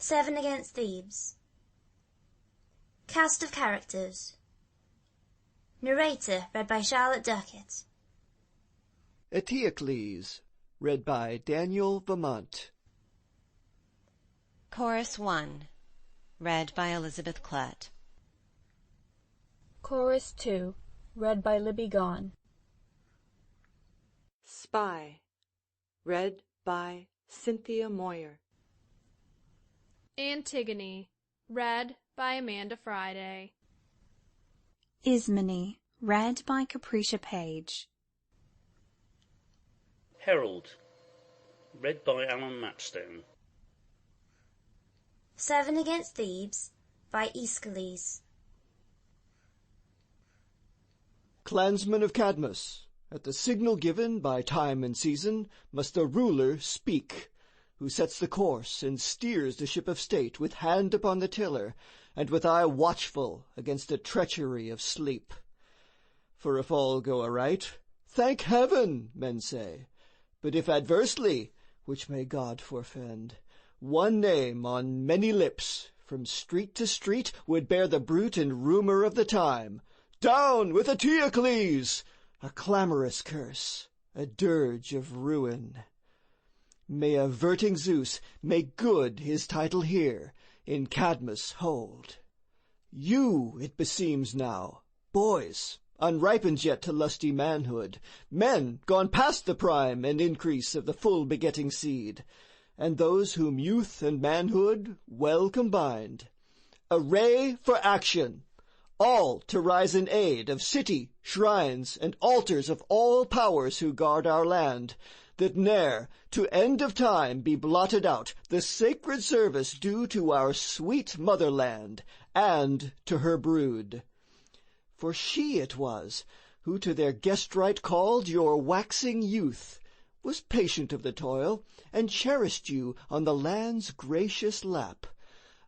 7 against Thebes. Cast of characters. Narrator, read by Charlotte Duckett. Eteocles, read by Daniel Vermont. Chorus 1, read by Elizabeth Klett. Chorus 2, read by Libby Gaughan. Spy, read by Cynthia Moyer. Antigone, read by Amanda Friday. Ismene, read by Capricia Page. Herald, read by Alan Mapstone. 7 against Thebes, by Aeschylus. Clansmen of Cadmus, at the signal given by time and season, must the ruler speak, who sets the course and steers the ship of state with hand upon the tiller, and with eye watchful against the treachery of sleep. For if all go aright, thank heaven, men say, but if adversely, which may God forfend, one name on many lips, from street to street, would bear the bruit and rumor of the time. Down with Eteocles! A clamorous curse, a dirge of ruin. May averting Zeus make good his title here, in Cadmus hold. You, it beseems now, boys, unripened yet to lusty manhood, men gone past the prime and increase of the full begetting seed, and those whom youth and manhood well combined. Array for action! All to rise in aid of city, shrines, and altars of all powers who guard our land, that ne'er, to end of time, be blotted out the sacred service due to our sweet motherland, and to her brood. For she it was, who to their guest-right called your waxing youth, was patient of the toil, and cherished you on the land's gracious lap,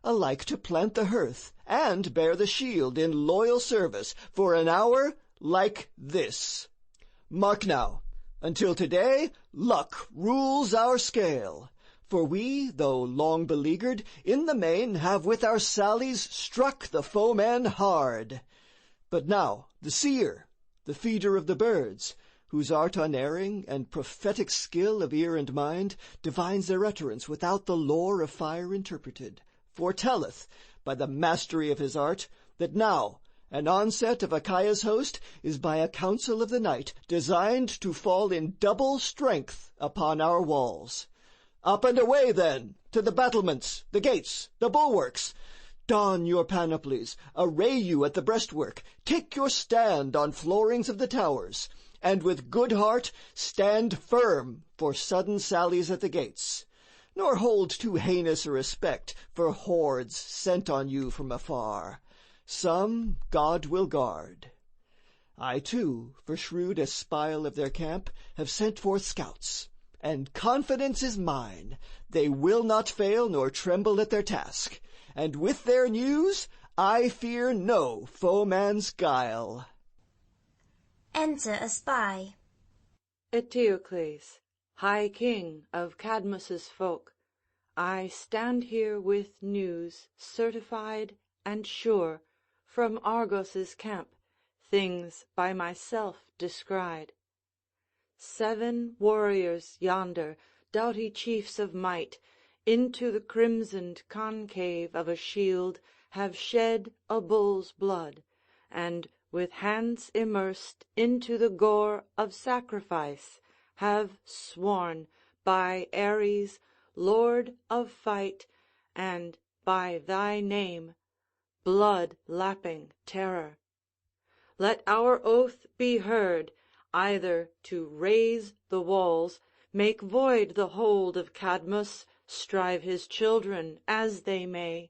alike to plant the hearth and bear the shield in loyal service for an hour like this. Mark now, until today luck rules our scale, for we, though long beleaguered, in the main have with our sallies struck the foeman hard. But now the seer, the feeder of the birds, whose art unerring and prophetic skill of ear and mind divines their utterance without the lore of fire interpreted, foretelleth, by the mastery of his art, that now an onset of Achaea's host is by a counsel of the night designed to fall in double strength upon our walls. Up and away, then, to the battlements, the gates, the bulwarks. Don your panoplies, array you at the breastwork, take your stand on floorings of the towers, and with good heart stand firm for sudden sallies at the gates. Nor hold too heinous a respect for hordes sent on you from afar. Some God will guard. I, too, for shrewd espial of their camp, have sent forth scouts, and confidence is mine. They will not fail nor tremble at their task, and with their news I fear no foeman's guile. Enter a spy. Eteocles, high king of Cadmus's folk, I stand here with news certified and sure from Argos's camp, things by myself descried. 7 warriors yonder, doughty chiefs of might, into the crimsoned concave of a shield have shed a bull's blood, and with hands immersed into the gore of sacrifice, have sworn by Ares, Lord of fight, and by thy name, blood-lapping terror. Let our oath be heard, either to raze the walls, make void the hold of Cadmus, strive his children as they may,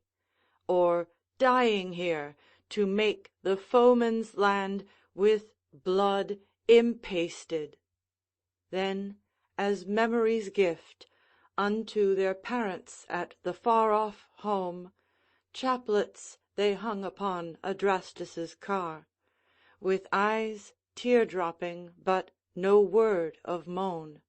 or, dying here, to make the foeman's land with blood impasted. Then, as memory's gift, unto their parents at the far-off home, chaplets they hung upon Adrastus's car, with eyes tear-dropping, but no word of moan.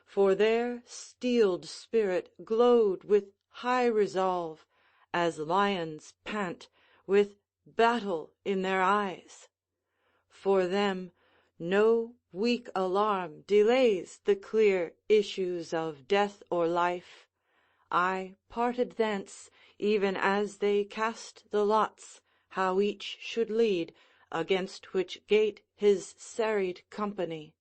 For their steeled spirit glowed with high resolve, as lions pant, with battle in their eyes. For them no weak alarm delays the clear issues of death or life. I parted thence, even as they cast the lots, how each should lead, against which gate his serried company.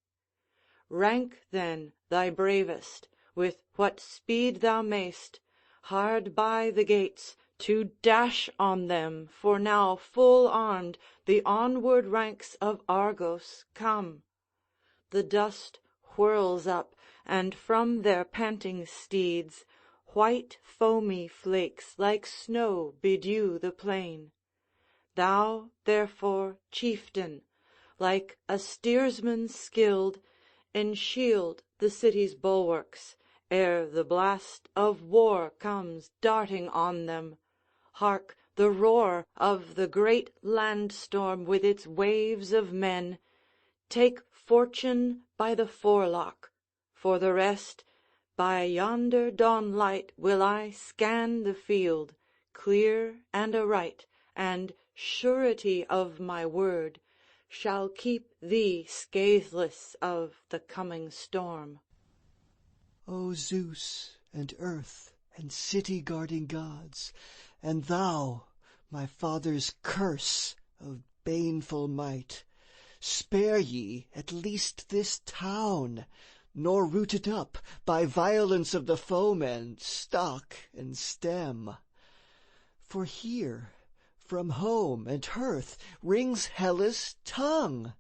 Rank then thy bravest, with what speed thou mayst, hard by the gates, to dash on them, for now full armed the onward ranks of Argos come. The dust whirls up, and from their panting steeds white foamy flakes like snow bedew the plain. Thou, therefore, chieftain, like a steersman skilled, enshield the city's bulwarks, ere the blast of war comes darting on them. Hark the roar of the great land-storm with its waves of men. Take fortune by the forelock. For the rest, by yonder dawn-light will I scan the field, clear and aright, and surety of my word shall keep thee scatheless of the coming storm. O Zeus and earth and city-guarding gods, and thou, my father's curse of baneful might, spare ye at least this town, nor root it up by violence of the foemen, stock and stem. For here, from home and hearth, rings Hellas' tongue.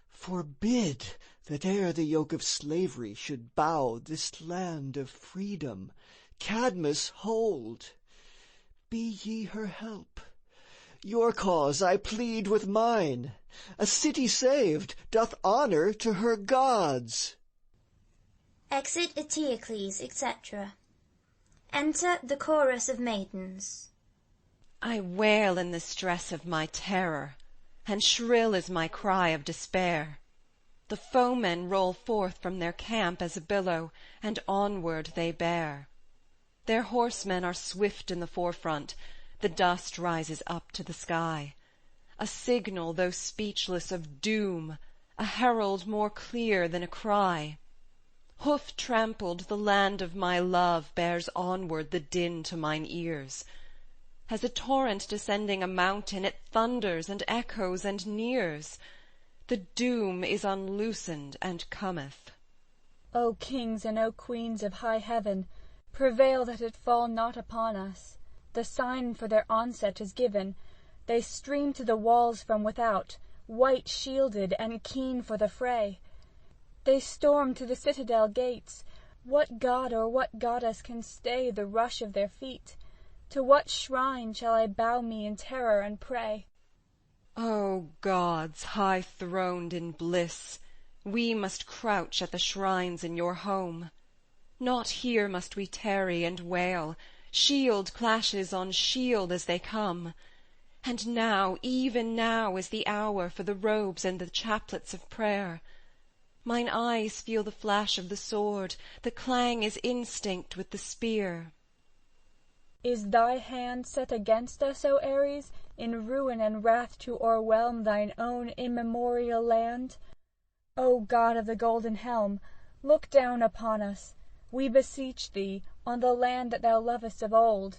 Forbid that e'er the yoke of slavery should bow this land of freedom, Cadmus hold. Be ye her help. Your cause I plead with mine. A city saved doth honor to her gods. Exit Eteocles, etc. Enter the chorus of maidens. I wail in the stress of my terror, and shrill is my cry of despair. The foemen roll forth from their camp as a billow, and onward they bear. Their horsemen are swift in the forefront, the dust rises up to the sky. A signal, though speechless, of doom, a herald more clear than a cry. Hoof-trampled, the land of my love bears onward the din to mine ears. As a torrent descending a mountain, it thunders and echoes and nears. The doom is unloosened and cometh. O kings and O queens of high heaven, prevail that it fall not upon us. The sign for their onset is given. They stream to the walls from without, white shielded and keen for the fray. They storm to the citadel gates. What god or what goddess can stay the rush of their feet? To what shrine shall I bow me in terror and pray? O gods, high-throned in bliss, we must crouch at the shrines in your home. Not here must we tarry and wail, shield clashes on shield as they come. And now, even now, is the hour for the robes and the chaplets of prayer. Mine eyes feel the flash of the sword, the clang is instinct with the spear. Is thy hand set against us, O Ares, in ruin and wrath to o'erwhelm thine own immemorial land? O God of the golden helm, look down upon us, we beseech thee, on the land that thou lovest of old.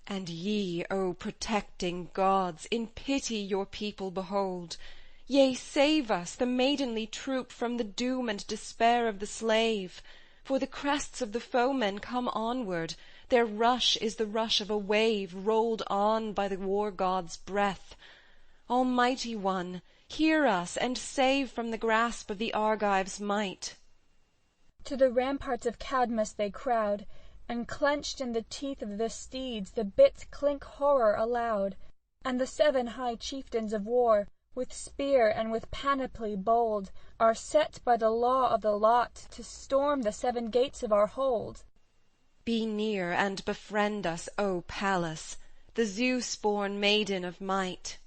And ye, O protecting gods, in pity your people behold. Yea, save us, the maidenly troop, from the doom and despair of the slave. For the crests of the foemen come onward, their rush is the rush of a wave rolled on by the war god's breath. Almighty One, hear us and save from the grasp of the Argives' might. To the ramparts of Cadmus they crowd, and clenched in the teeth of the steeds the bits clink horror aloud. And the 7 high chieftains of war, with spear and with panoply bold, are set by the law of the lot to storm the 7 gates of our hold. Be near and befriend us, O Pallas, the Zeus-born maiden of might.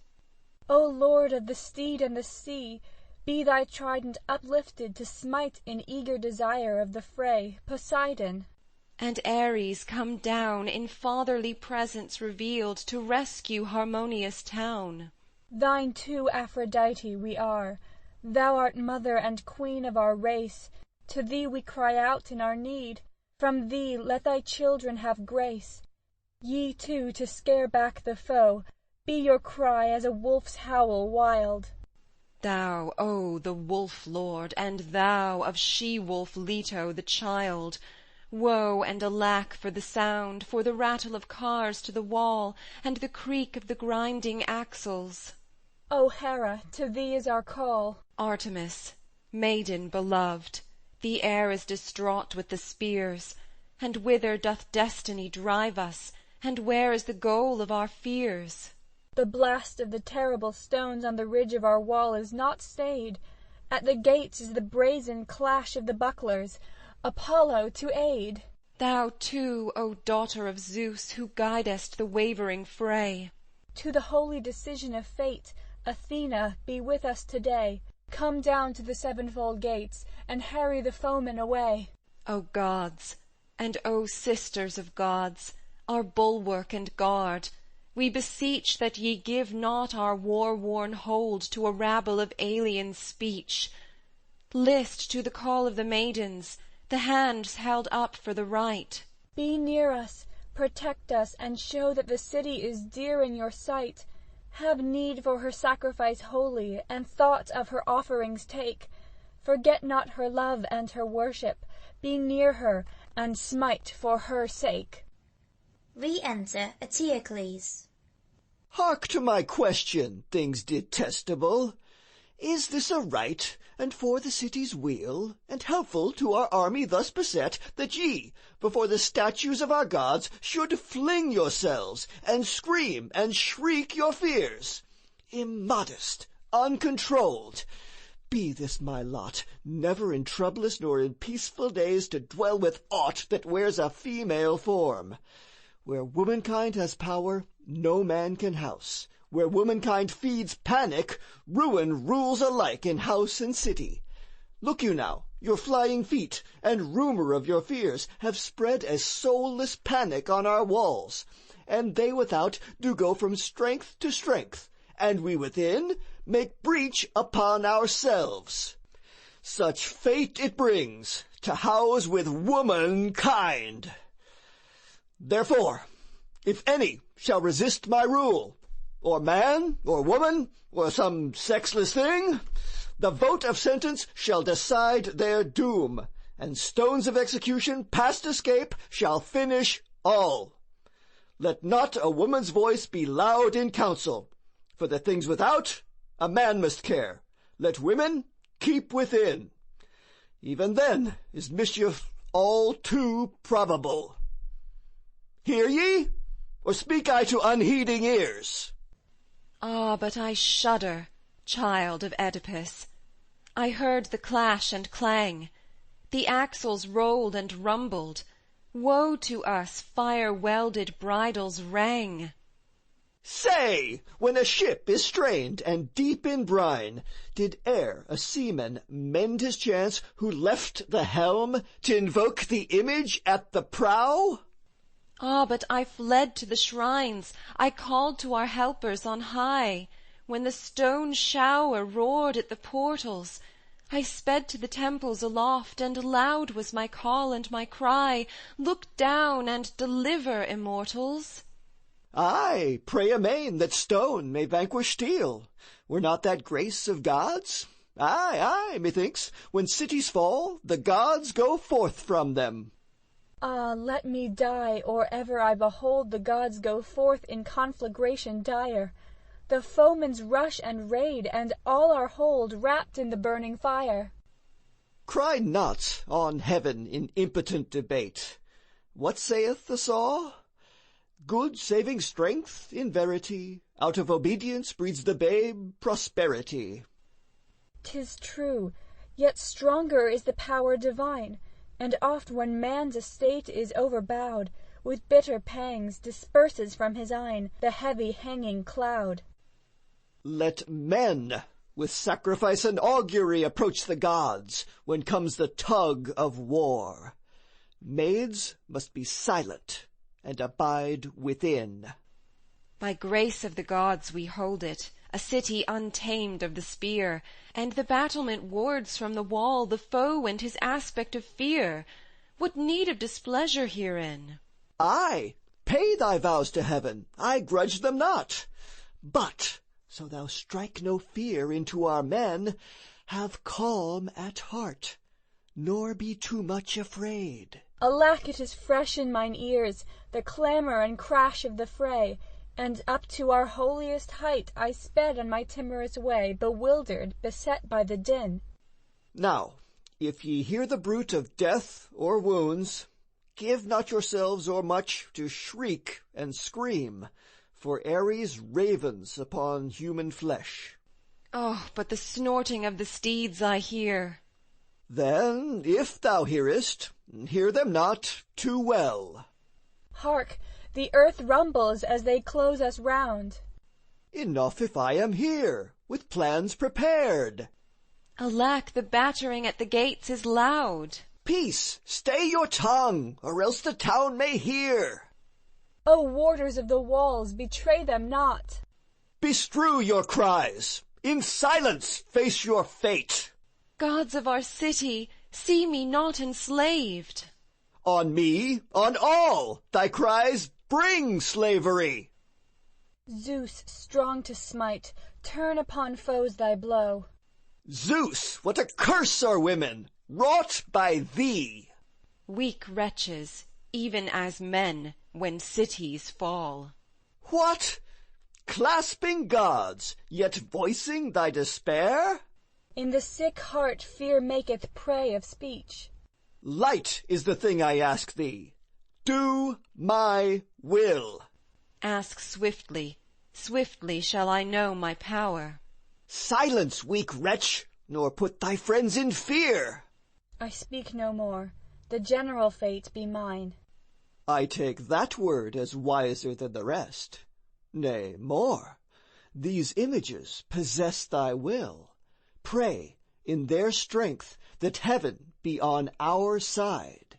O Lord of the steed and the sea, be thy trident uplifted to smite in eager desire of the fray, Poseidon. and Ares come down in fatherly presence revealed to rescue harmonious town. Thine too, Aphrodite, we are. Thou art mother and queen of our race. To thee we cry out in our need. From thee let thy children have grace. Ye too, to scare back the foe, be your cry as a wolf's howl wild. Thou, O the wolf-lord, and thou of she-wolf Leto the child, woe and alack for the sound, for the rattle of cars to the wall, and the creak of the grinding axles. O Hera, to thee is our call. Artemis, maiden beloved, the air is distraught with the spears, and whither doth destiny drive us, and where is the goal of our fears? The blast of the terrible stones on the ridge of our wall is not stayed. At the gates is the brazen clash of the bucklers. Apollo to aid! Thou too, O daughter of Zeus, who guidest the wavering fray, to the holy decision of fate, Athena, be with us today. Come down to the sevenfold gates, and harry the foemen away. O gods, and O sisters of gods, our bulwark and guard, we beseech that ye give not our war-worn hold to a rabble of alien speech. List to the call of the maidens, the hands held up for the right. Be near us, protect us, and show that the city is dear in your sight. Have need for her sacrifice holy, and thought of her offerings take. Forget not her love and her worship. Be near her, and smite for her sake. Re-enter Eteocles. Hark to my question, things detestable. Is this a right, and for the city's weal, and helpful to our army thus beset, that ye, before the statues of our gods, should fling yourselves, and scream and shriek your fears? Immodest, uncontrolled, be this my lot, never in troublous nor in peaceful days to dwell with aught that wears a female form. Where womankind has power, no man can house. Where womankind feeds panic, ruin rules alike in house and city. Look you now, your flying feet, and rumor of your fears, have spread as soulless panic on our walls, and they without do go from strength to strength, and we within make breach upon ourselves. Such fate it brings, to house with womankind. Therefore, if any shall resist my rule, or man, or woman, or some sexless thing, the vote of sentence shall decide their doom, and stones of execution past escape shall finish all. Let not a woman's voice be loud in council, for the things without a man must care. Let women keep within. Even then is mischief all too probable. Hear ye, or speak I to unheeding ears? Ah, but I shudder, child of Oedipus. I heard the clash and clang. The axles rolled and rumbled. Woe to us, fire-welded bridles rang. Say, when a ship is strained and deep in brine, did e'er a seaman mend his chance who left the helm t'invoke the image at the prow? Ah, but I fled to the shrines, I called to our helpers on high. When the stone shower roared at the portals, I sped to the temples aloft, and loud was my call and my cry, Look down and deliver, immortals. Aye, pray amain that stone may vanquish steel. Were not that grace of gods? Aye, methinks, when cities fall, the gods go forth from them. Ah, let me die, or ever I behold the gods go forth in conflagration dire. The foemen's rush and raid, and all our hold wrapped in the burning fire. Cry not on heaven in impotent debate. What saith the saw? Good saving strength, in verity, out of obedience breeds the babe prosperity. 'Tis true, yet stronger is the power divine. And oft when man's estate is overbowed, with bitter pangs disperses from his eyne the heavy hanging cloud. Let men with sacrifice and augury approach the gods when comes the tug of war. Maids must be silent and abide within. By grace of the gods we hold it, a city untamed of the spear, and the battlement wards from the wall the foe and his aspect of fear. What need of displeasure herein? Aye, pay thy vows to heaven, I grudge them not. But, so thou strike no fear into our men, have calm at heart, nor be too much afraid. Alack, it is fresh in mine ears, the clamour and crash of the fray, and up to our holiest height I sped on my timorous way, bewildered, beset by the din. Now, if ye hear the bruit of death or wounds, give not yourselves o'ermuch to shriek and scream, for Ares ravens upon human flesh. Oh, but the snorting of the steeds I hear. Then, if thou hearest, hear them not too well. Hark, the earth rumbles as they close us round. Enough if I am here, with plans prepared. Alack, the battering at the gates is loud. Peace, stay your tongue, or else the town may hear. O warders of the walls, betray them not. Bestrew your cries, in silence face your fate. Gods of our city, see me not enslaved. On me, on all, thy cries bring slavery. Zeus, strong to smite, turn upon foes thy blow. Zeus, what a curse are women, wrought by thee. Weak wretches, even as men, when cities fall. What? Clasping gods, yet voicing thy despair? In the sick heart fear maketh prey of speech. Light is the thing I ask thee. Do my will. Ask swiftly, swiftly shall I know my power. Silence, weak wretch, nor put thy friends in fear. I speak no more. The general fate be mine. I take that word as wiser than the rest. Nay, more. These images possess thy will. Pray, in their strength, that heaven be on our side.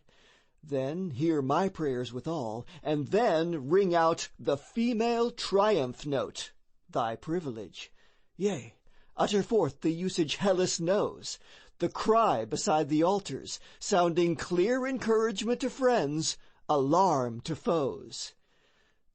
Then hear my prayers withal, and then ring out the female triumph note, thy privilege. Yea, utter forth the usage Hellas knows, the cry beside the altars, sounding clear encouragement to friends, alarm to foes.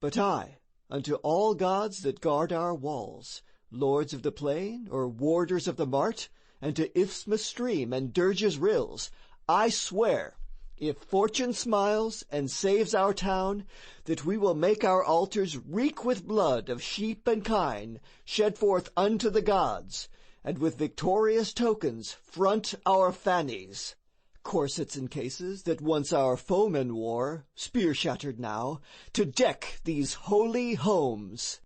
But I, unto all gods that guard our walls, lords of the plain or warders of the mart, and to Isthmus stream and Dirge's rills, I swear, if fortune smiles and saves our town, that we will make our altars reek with blood of sheep and kine, shed forth unto the gods, and with victorious tokens front our fannies. Corsets and cases that once our foemen wore, spear-shattered now, to deck these holy homes.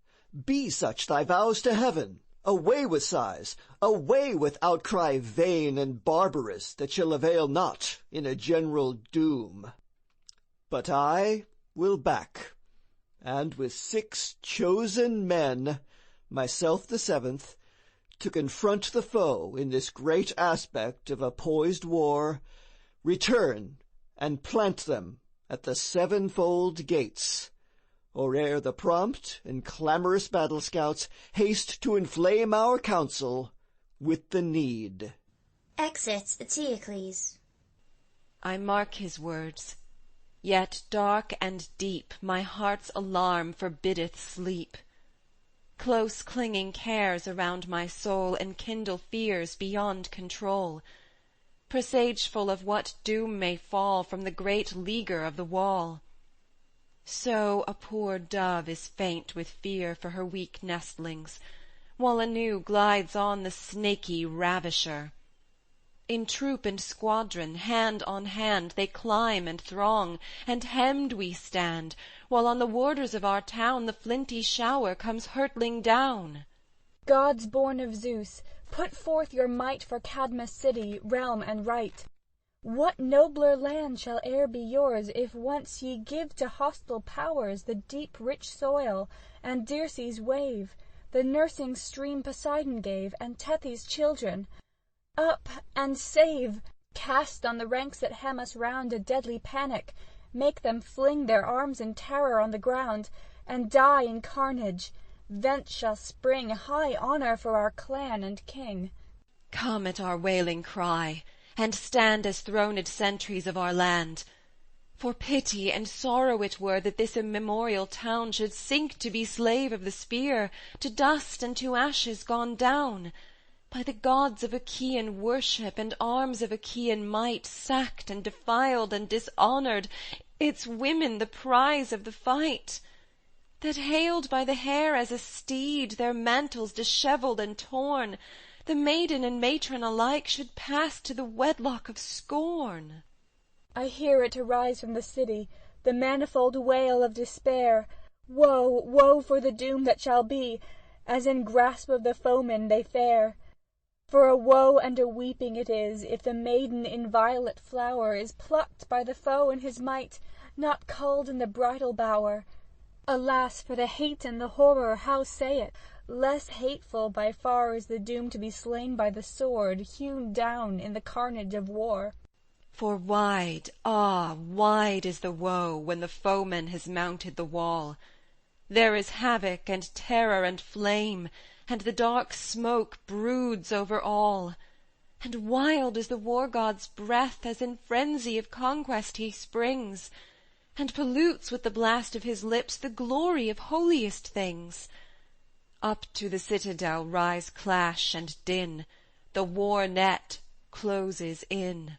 Be such thy vows to heaven. Away with sighs, away with outcry vain and barbarous that shall avail not in a general doom. But I will back, and with 6 chosen men, myself the 7th, to confront the foe in this great aspect of a poised war, return and plant them at the 7-fold gates, or ere the prompt and clamorous battle scouts haste to inflame our council with the need. Exit Eteocles. I mark his words, yet dark and deep my heart's alarm forbiddeth sleep. Close clinging cares around my soul enkindle fears beyond control, presageful of what doom may fall from the great leaguer of the wall. So a poor dove is faint with fear for her weak nestlings, while anew glides on the snaky ravisher. In troop and squadron, hand on hand, they climb and throng, and hemmed we stand, while on the warders of our town the flinty shower comes hurtling down. Gods born of Zeus, put forth your might for Cadmus' city, realm, and right. What nobler land shall e'er be yours, if once ye give to hostile powers the deep rich soil, and Dirce's wave, the nursing stream Poseidon gave, and Tethys' children? Up and save! cast on the ranks that hem us round a deadly panic, make them fling their arms in terror on the ground, and die in carnage. Thence shall spring high honour for our clan and king. Come at our wailing cry, and stand as throned sentries of our land. For pity and sorrow it were that this immemorial town should sink to be slave of the spear, to dust and to ashes gone down, by the gods of Achaean worship and arms of Achaean might, sacked and defiled and dishonoured, its women the prize of the fight, that hailed by the hair as a steed, their mantles dishevelled and torn, the maiden and matron alike should pass to the wedlock of scorn. I hear it arise from the city, the manifold wail of despair. Woe, woe for the doom that shall be, as in grasp of the foemen they fare. For a woe and a weeping it is, if the maiden in violet flower is plucked by the foe in his might, not culled in the bridal bower. Alas, for the hate and the horror, how say it? Less hateful by far is the doom to be slain by the sword, hewn down in the carnage of war. For wide, wide is the woe when the foeman has mounted the wall. There is havoc and terror and flame, and the dark smoke broods over all. And wild is the war-god's breath, as in frenzy of conquest he springs, and pollutes with the blast of his lips the glory of holiest things. Up to the citadel rise clash and din, the war net closes in.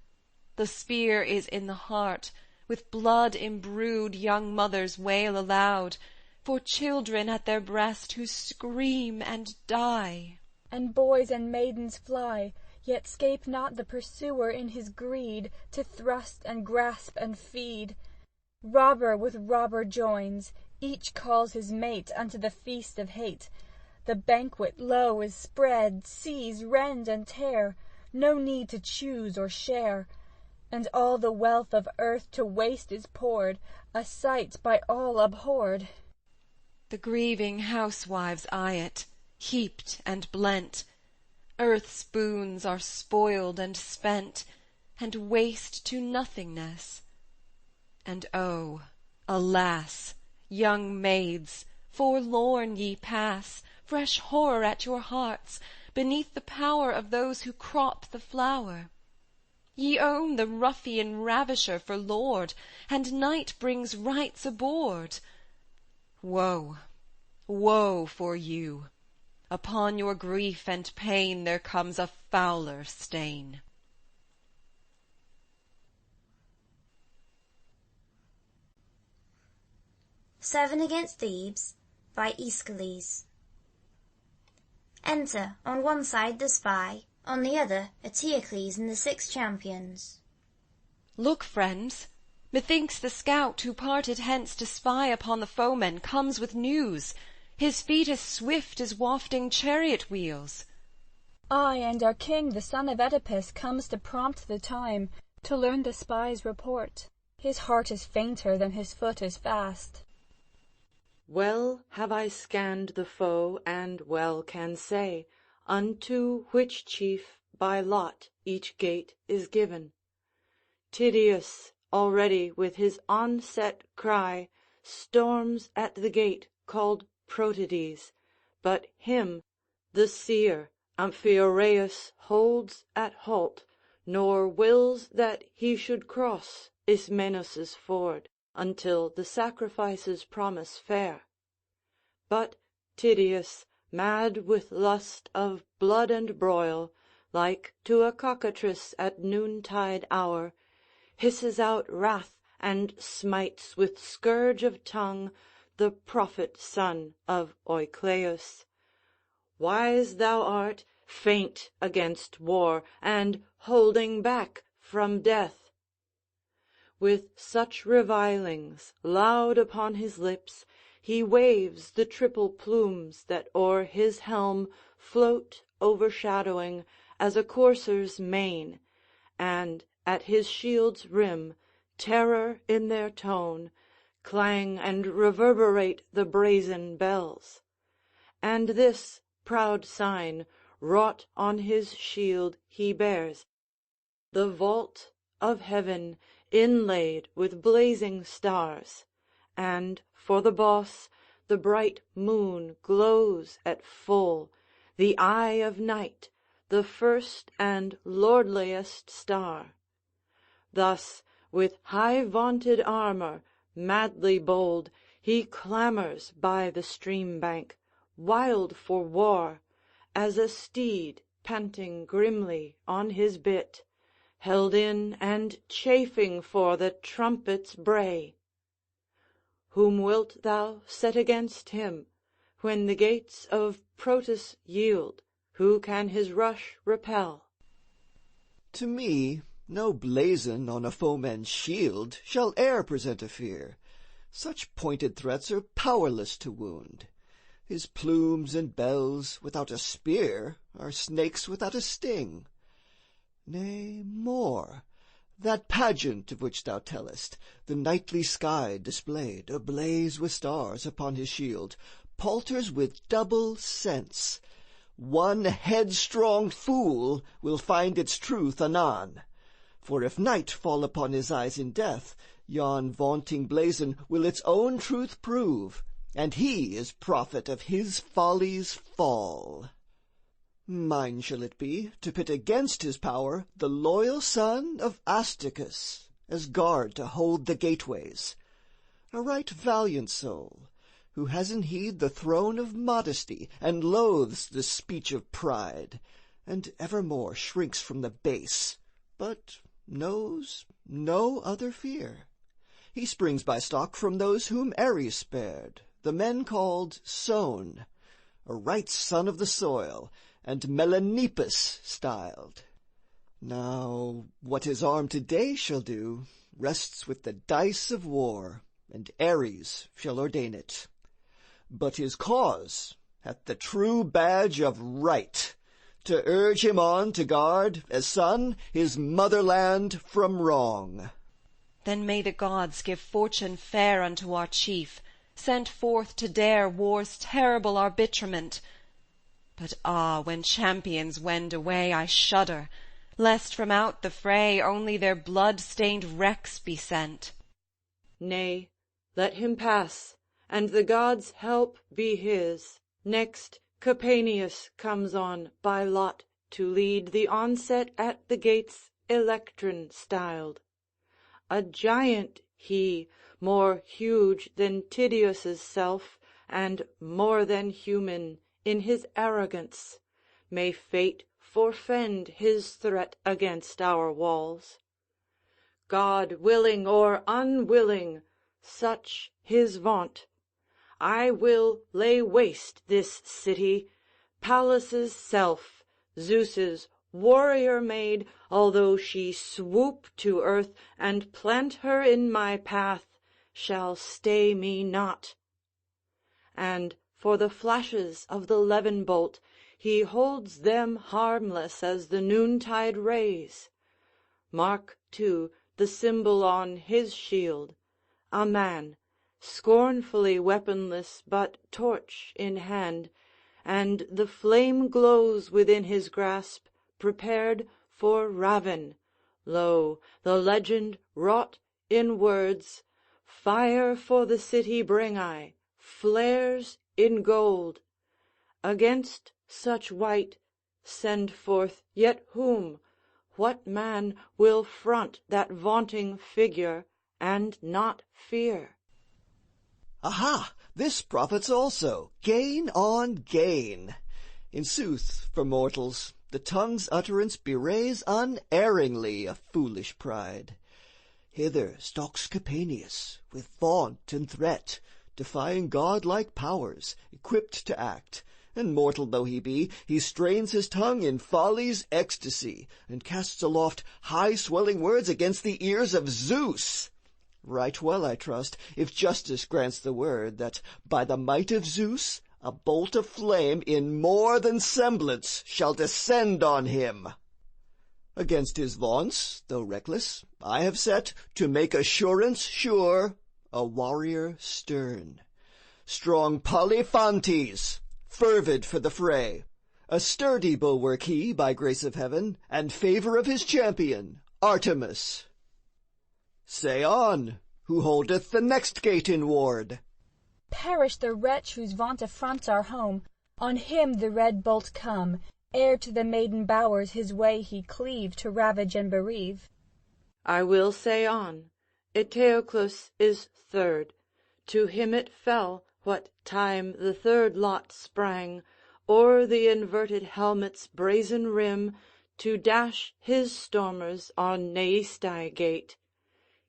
The spear is in the heart, with blood imbrued young mothers wail aloud, for children at their breast who scream and die. And boys and maidens fly, yet scape not the pursuer in his greed, to thrust and grasp and feed. Robber with robber joins, each calls his mate unto the feast of hate. The banquet low is spread, seize, rend and tear, no need to choose or share. And all the wealth of earth to waste is poured, a sight by all abhorred. The grieving housewives eye it, heaped and blent. Earth's boons are spoiled and spent, and waste to nothingness. And oh, alas, young maids, forlorn ye pass, fresh horror at your hearts, beneath the power of those who crop the flower. Ye own the ruffian ravisher for lord, and night brings rights aboard. Woe, woe for you! Upon your grief and pain there comes a fouler stain. Seven Against Thebes by Aeschylus. Enter, on one side the spy, on the other Eteocles and the 6 champions. Look, friends, methinks the scout who parted hence to spy upon the foemen comes with news, his feet as swift as wafting chariot wheels. Ay, and our king, the son of Oedipus, comes to prompt the time, to learn the spy's report. His heart is fainter than his foot is fast. Well have I scanned the foe, and well can say unto which chief by lot each gate is given. Tydeus already with his onset cry storms at the gate called Protides, but him the seer Amphiaraus holds at halt, nor wills that he should cross Ismenus' ford until the sacrifices promise fair. But Tydeus, mad with lust of blood and broil, like to a cockatrice at noontide hour, hisses out wrath and smites with scourge of tongue the prophet son of Oicleus. Wise thou art, faint against war, and holding back from death. With such revilings loud upon his lips, he waves the triple plumes that o'er his helm float overshadowing as a courser's mane, and at his shield's rim, terror in their tone, clang and reverberate the brazen bells. And this proud sign wrought on his shield he bears, the vault of heaven inlaid with blazing stars, and for the boss the bright moon glows at full, the eye of night, the first and lordliest star. Thus, with high vaunted armor, madly bold, he clamors by the stream bank, wild for war, as a steed panting grimly on his bit, held in and chafing for the trumpet's bray. Whom wilt thou set against him? When the gates of Protus yield, who can his rush repel? To me, no blazon on a foeman's shield shall e'er present a fear. Such pointed threats are powerless to wound. His plumes and bells without a spear are snakes without a sting. Nay, more, that pageant of which thou tellest, the nightly sky displayed, ablaze with stars upon his shield, palters with double sense. One headstrong fool will find its truth anon. For if night fall upon his eyes in death, yon vaunting blazon will its own truth prove, and he is prophet of his folly's fall. Mine shall it be to pit against his power the loyal son of Astacus, as guard to hold the gateways. A right valiant soul, who has in heed the throne of modesty, and loathes the speech of pride, and evermore shrinks from the base, but knows no other fear. He springs by stock from those whom Ares spared, the men called sown, a right son of the soil, and Melanippus styled. Now, what his arm today shall do rests with the dice of war, and Ares shall ordain it. But his cause hath the true badge of right, to urge him on to guard, as son, his motherland from wrong. Then may the gods give fortune fair unto our chief, sent forth to dare war's terrible arbitrament. But when champions wend away, I shudder, lest from out the fray only their blood-stained wrecks be sent. Nay, let him pass, and the gods' help be his. Next, Capaneus comes on by lot to lead the onset at the gates Electran styled. A giant he, more huge than Tydeus' self, and more than human in his arrogance. May fate forfend his threat against our walls. God willing or unwilling, such his vaunt, I will lay waste this city, Pallas' self, Zeus's warrior maid, although she swoop to earth and plant her in my path, shall stay me not. And for the flashes of the levin bolt, he holds them harmless as the noontide rays. Mark, too, the symbol on his shield, a man, scornfully weaponless but torch in hand, and the flame glows within his grasp, prepared for ravin. Lo, the legend wrought in words, "Fire for the city bring I," flares in gold. Against such wight send forth yet whom? What man will front that vaunting figure and not fear? Aha! This profits also, gain on gain. In sooth, for mortals, the tongue's utterance bewrays unerringly a foolish pride. Hither stalks Capaneus, with vaunt and threat, defying godlike powers, equipped to act, and mortal though he be, he strains his tongue in folly's ecstasy, and casts aloft high-swelling words against the ears of Zeus. Right well, I trust, if justice grants the word, that by the might of Zeus a bolt of flame in more than semblance shall descend on him. Against his vaunts, though reckless, I have set, to make assurance sure, a warrior stern. Strong Polyphontes, fervid for the fray, A sturdy bulwark he, by grace of heaven, and favour of his champion, Artemis. Say on, who holdeth the next gate in ward? Perish the wretch whose vaunt affronts our home. On him the red bolt come, ere to the maiden bowers his way he cleave to ravage and bereave. I will say on. Eteoclus is third. To him it fell, what time the third lot sprang, o'er the inverted helmet's brazen rim, to dash his stormers on Neaestae gate.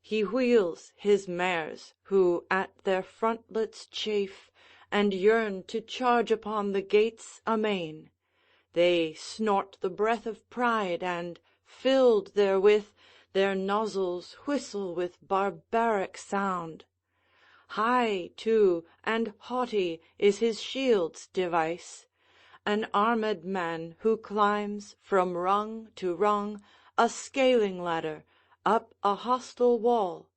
He wheels his mares, who at their frontlets chafe, and yearn to charge upon the gates amain. They snort the breath of pride, and, filled therewith, their nozzles whistle with barbaric sound. High, too, and haughty is his shield's device, an armed man who climbs from rung to rung a scaling ladder, up a hostile wall,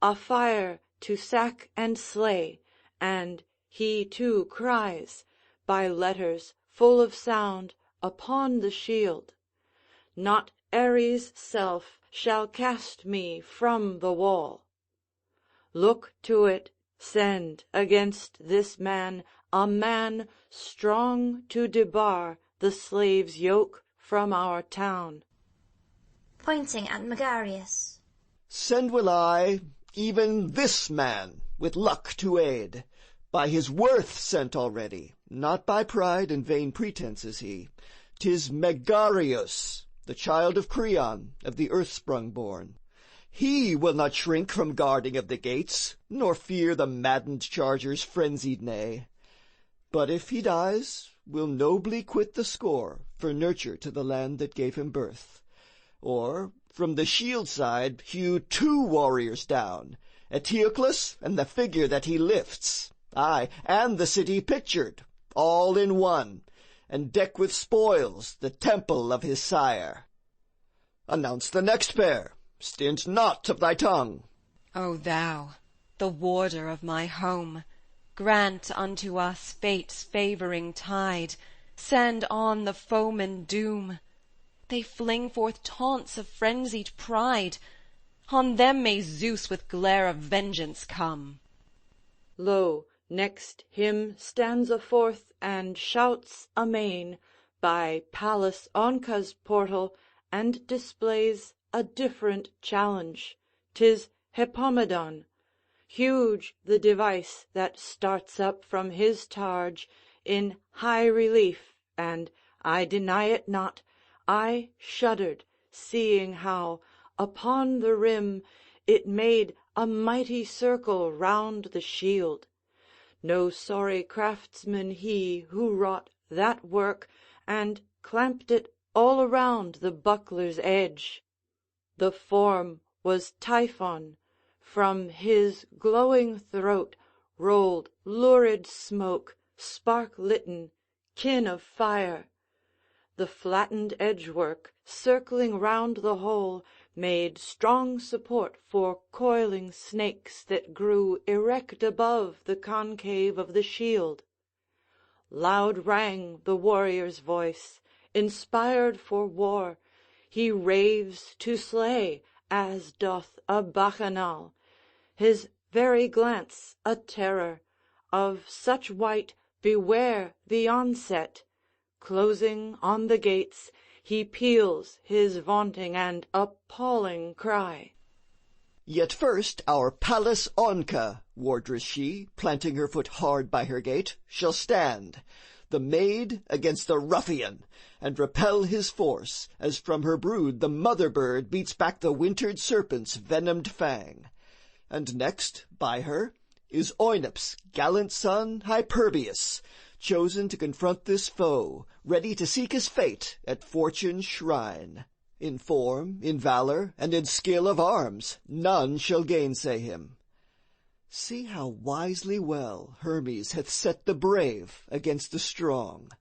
a fire to sack and slay, and he too cries, by letters full of sound, upon the shield, "Not Ares' self shall cast me from the wall." Look to it, send against this man a man strong to debar the slave's yoke from our town. Pointing at Megarius. Send will I, even this man, with luck to aid. By his worth sent already, not by pride and vain pretence is he. 'Tis Megarius, the child of Creon, of the earth-sprung born. He will not shrink from guarding of the gates, nor fear the maddened charger's frenzied neigh. But if he dies, will nobly quit the score for nurture to the land that gave him birth. Or from the shield side hew 2 warriors down, Eteoclus and the figure that he lifts, aye, and the city pictured, all in one, and deck with spoils the temple of his sire. Announce the next pair, stint not of thy tongue. O thou, the warder of my home, grant unto us fate's favouring tide, send on the foemen doom. They fling forth taunts of frenzied pride, on them may Zeus with glare of vengeance come. Lo, next him stands a fourth, and shouts amain, by Pallas Onca's portal, and displays a different challenge. 'Tis Hepomedon. Huge the device that starts up from his targe, in high relief, and I deny it not, I shuddered, seeing how, upon the rim, it made a mighty circle round the shield. No sorry craftsman he who wrought that work, and clamped it all around the buckler's edge. The form was Typhon. From his glowing throat rolled lurid smoke, spark-litten, kin of fire. The flattened edgework, circling round the whole, made strong support for coiling snakes that grew erect above the concave of the shield. Loud rang the warrior's voice, inspired for war. He raves to slay, as doth a bacchanal, his very glance a terror. Of such wight beware the onset. Closing on the gates, he peals his vaunting and appalling cry. Yet first our Pallas Onca, wardress she, planting her foot hard by her gate, shall stand, the maid against the ruffian, and repel his force, as from her brood the mother bird beats back the wintered serpent's venomed fang. And next, by her, is Oenops' gallant son Hyperbius, chosen to confront this foe, ready to seek his fate at Fortune's shrine. In form, in valor, and in skill of arms, none shall gainsay him. See how wisely well Hermes hath set the brave against the strong.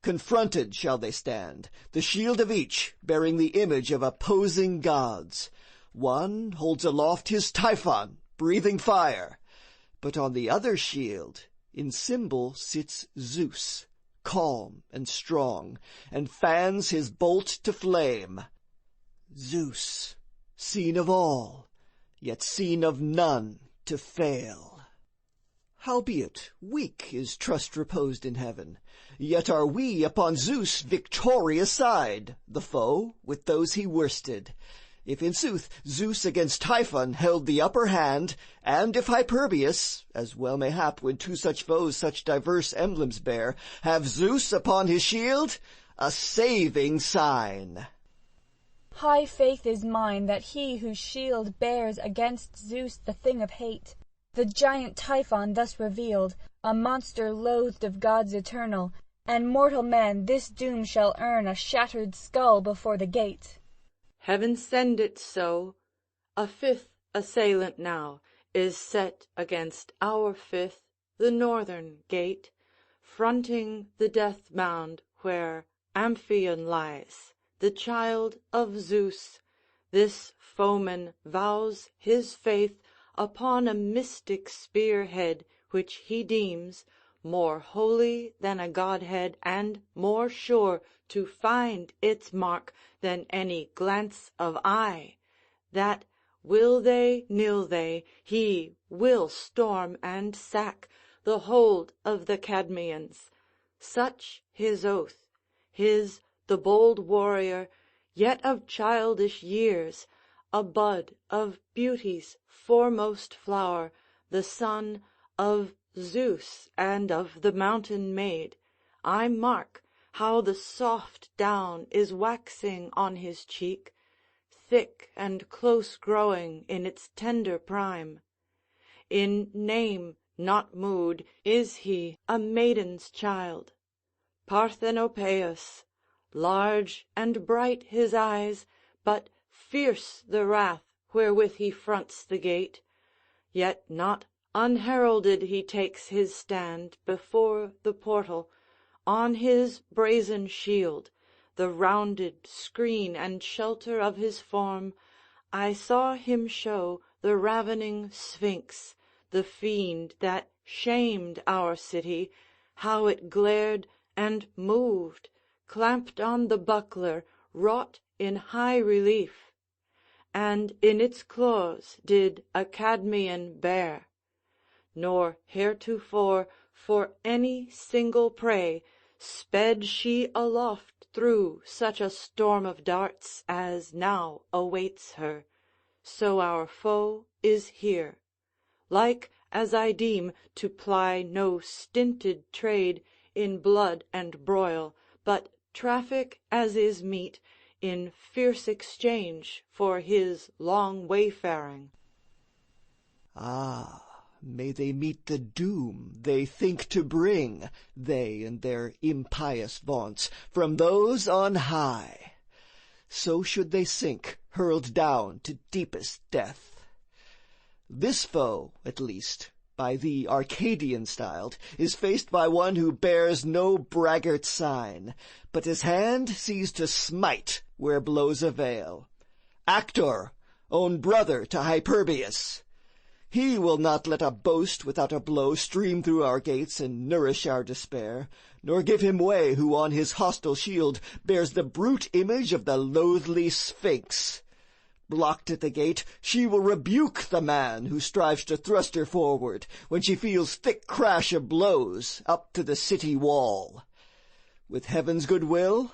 Confronted shall they stand, the shield of each bearing the image of opposing gods. One holds aloft his Typhon, breathing fire, but on the other shield in symbol sits Zeus, calm and strong, and fans his bolt to flame. Zeus, seen of all, yet seen of none to fail. Howbeit weak is trust reposed in heaven, yet are we upon Zeus' victorious side, the foe with those he worsted. If in sooth Zeus against Typhon held the upper hand, and if Hyperbius, as well may hap when two such foes such diverse emblems bear, have Zeus upon his shield, a saving sign. High faith is mine that he whose shield bears against Zeus the thing of hate, the giant Typhon thus revealed, a monster loathed of gods eternal, and mortal men this doom shall earn, a shattered skull before the gate. Heaven send it so. A fifth assailant now is set against our fifth, the northern gate, fronting the death mound where Amphion lies, the child of Zeus. This foeman vows his faith upon a mystic spearhead which he deems more holy than a godhead, and more sure to find its mark than any glance of eye, that, will they, nill they, he will storm and sack the hold of the Cadmeians. Such his oath, his the bold warrior, yet of childish years, a bud of beauty's foremost flower, the son of Zeus and of the mountain maid. I mark how the soft down is waxing on his cheek, thick and close growing in its tender prime. In name, not mood, is he a maiden's child. Parthenopaeus, large and bright his eyes, but fierce the wrath wherewith he fronts the gate, yet not unheralded he takes his stand before the portal, on his brazen shield, the rounded screen and shelter of his form, I saw him show the ravening Sphinx, the fiend that shamed our city, how it glared and moved, clamped on the buckler wrought in high relief, and in its claws did a Cadmeian bear. Nor heretofore for any single prey sped she aloft through such a storm of darts as now awaits her. So our foe is here, like as I deem to ply no stinted trade in blood and broil, but traffic as is meet in fierce exchange for his long wayfaring. Ah, may they meet the doom they think to bring, they and their impious vaunts, from those on high. So should they sink, hurled down to deepest death. This foe, at least, by thee Arcadian styled, is faced by one who bears no braggart sign, but his hand sees to smite where blows avail. Actor, own brother to Hyperbius. He will not let a boast without a blow stream through our gates and nourish our despair, nor give him way who on his hostile shield bears the brute image of the loathly Sphinx. Blocked at the gate, she will rebuke the man who strives to thrust her forward when she feels thick crash of blows up to the city wall. With heaven's good will,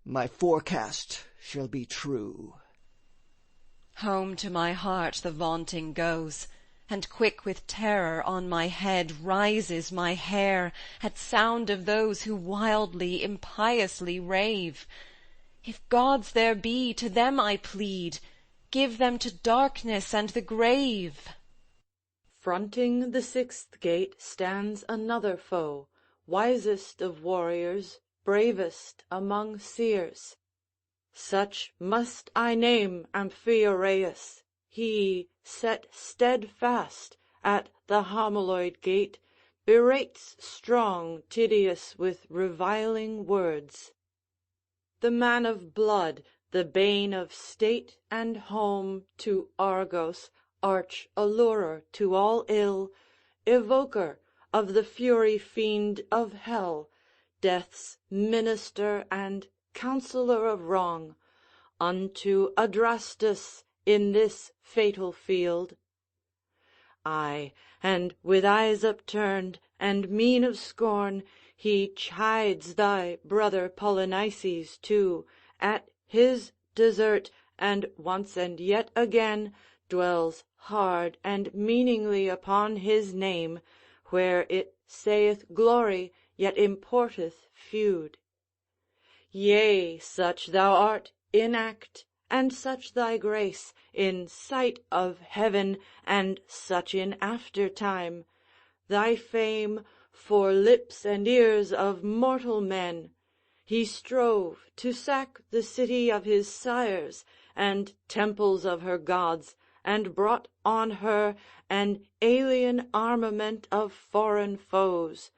my forecast shall be true. Home to my heart the vaunting goes, and quick with terror on my head rises my hair at sound of those who wildly, impiously rave. If gods there be, to them I plead, give them to darkness and the grave. Fronting the sixth gate stands another foe, wisest of warriors, bravest among seers. Such must I name Amphiaraus, he, set steadfast at the Homoloid gate, berates strong Tydeus with reviling words. The man of blood, the bane of state and home to Argos, arch allurer to all ill, evoker of the fury fiend of hell, death's minister and counsellor of wrong, unto Adrastus in this fatal field. Ay, and with eyes upturned and mien of scorn he chides thy brother Polynices too, at his desert, and once and yet again dwells hard and meaningly upon his name, where it saith glory, yet importeth feud. Yea, such thou art in act, and such thy grace in sight of heaven, and such in after time, thy fame for lips and ears of mortal men. He strove to sack the city of his sires, and temples of her gods, and brought on her an alien armament of foreign foes.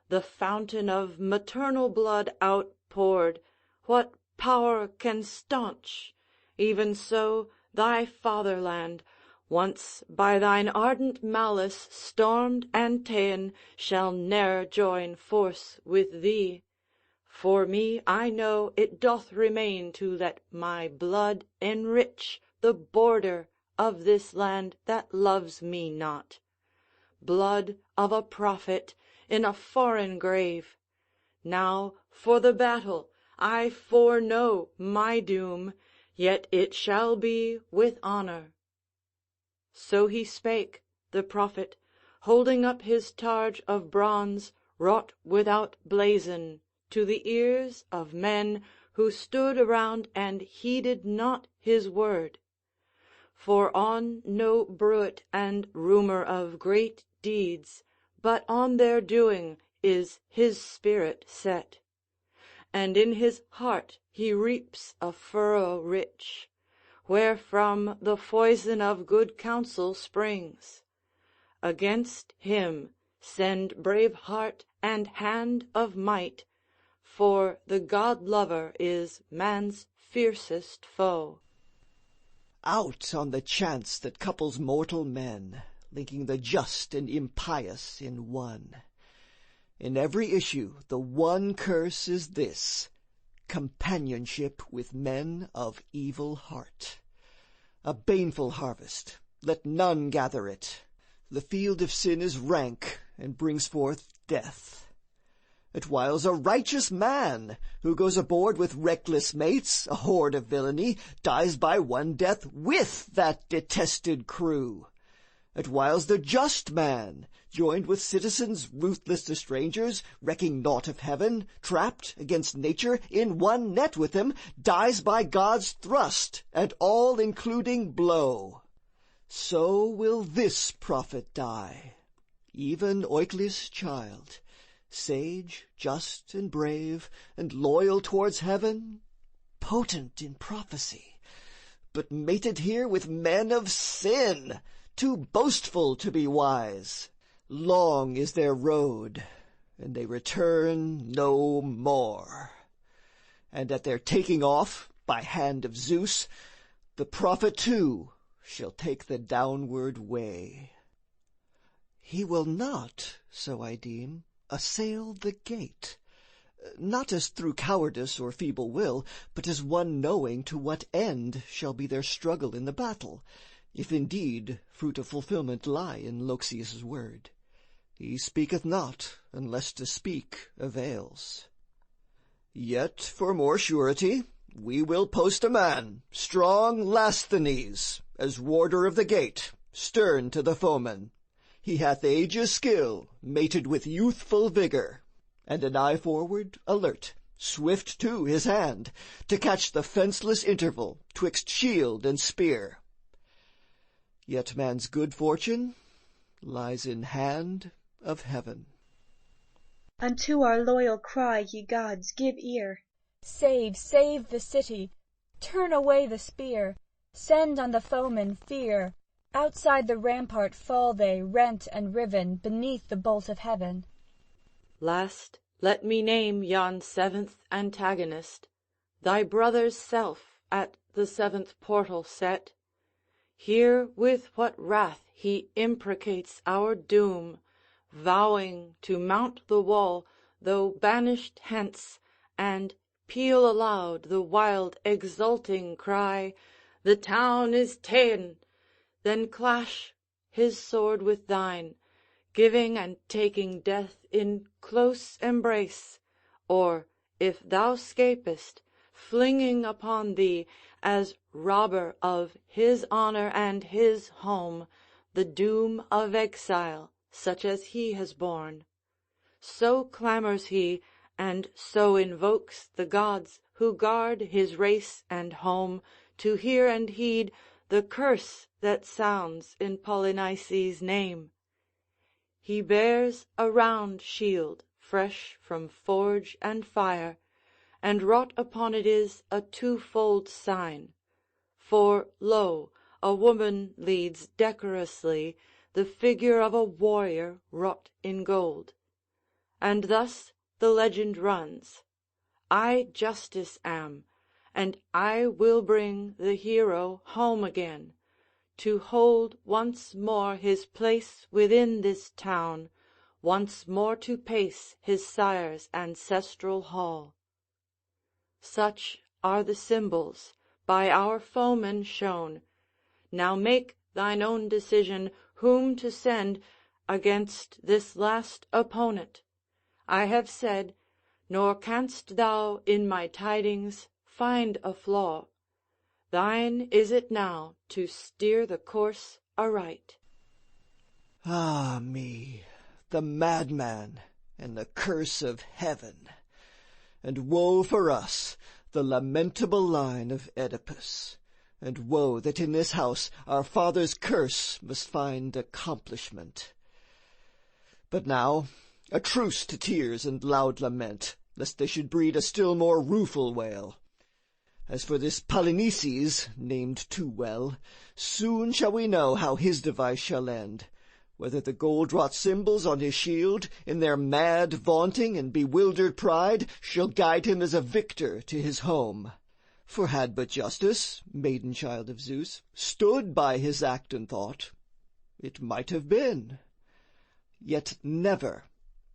The fountain of maternal blood outpoured, what power can staunch? Even so thy fatherland, once by thine ardent malice stormed and ta'en, shall ne'er join force with thee. For me, I know it doth remain to let my blood enrich the border of this land that loves me not. Blood of a prophet in a foreign grave. Now for the battle, I foreknow my doom, yet it shall be with honour. So he spake, the prophet, holding up his targe of bronze wrought without blazon, to the ears of men who stood around and heeded not his word. For on no bruit and rumour of great deeds, but on their doing is his spirit set. And in his heart he reaps a furrow rich, wherefrom the foison of good counsel springs. Against him send brave heart and hand of might, for the God-lover is man's fiercest foe. Out on the chance that couples mortal men, linking the just and impious in one. In every issue the one curse is this: companionship with men of evil heart. A baneful harvest, let none gather it. The field of sin is rank, and brings forth death. At whiles a righteous man, who goes aboard with reckless mates, a horde of villainy, dies by one death with that detested crew. At whiles the just man, joined with citizens ruthless to strangers, recking naught of heaven, trapped against nature in one net with them, dies by God's thrust and all-including blow. So will this prophet die, even Oicleus' child, sage, just, and brave, and loyal towards heaven, potent in prophecy, but mated here with men of sin, too boastful to be wise. Long is their road, and they return no more. And at their taking off, by hand of Zeus, the prophet too shall take the downward way. He will not, so I deem, assail the gate, not as through cowardice or feeble will, but as one knowing to what end shall be their struggle in the battle, if indeed fruit of fulfilment lie in Loxias' word. He speaketh not, unless to speak avails. Yet for more surety we will post a man, strong Lasthenes, as warder of the gate, stern to the foeman. He hath age's skill, mated with youthful vigor, and an eye forward, alert, swift too his hand, to catch the fenceless interval twixt shield and spear. Yet man's good fortune lies in hand of heaven. Unto our loyal cry, ye gods, give ear. Save, save the city! Turn away the spear! Send on the foemen fear! Outside the rampart fall they, rent and riven, beneath the bolt of heaven. Last, let me name yon seventh antagonist, thy brother's self at the seventh portal set. Hear with what wrath he imprecates our doom, vowing to mount the wall, though banished hence, and peal aloud the wild exulting cry, "The town is ta'en!" then clash his sword with thine, giving and taking death in close embrace, or, if thou scapest, flinging upon thee, as robber of his honour and his home, the doom of exile, such as he has borne. So clamours he, and so invokes the gods who guard his race and home, to hear and heed the curse that sounds in Polynices' name. He bears a round shield, fresh from forge and fire, and wrought upon it is a twofold sign. For, lo, a woman leads decorously the figure of a warrior wrought in gold. And thus the legend runs, "I Justice am, and I will bring the hero home again, to hold once more his place within this town, once more to pace his sire's ancestral hall." Such are the symbols by our foemen shown. Now make thine own decision whom to send against this last opponent. I have said, nor canst thou in my tidings find a flaw. Thine is it now to steer the course aright. Ah me, the madman and the curse of heaven! And woe for us, the lamentable line of Oedipus, and woe that in this house our father's curse must find accomplishment. But now a truce to tears and loud lament, lest they should breed a still more rueful wail. As for this Polynices, named too well, soon shall we know how his device shall end, whether the gold-wrought symbols on his shield, in their mad vaunting and bewildered pride, shall guide him as a victor to his home. For had but Justice, maiden child of Zeus, stood by his act and thought, it might have been. Yet never,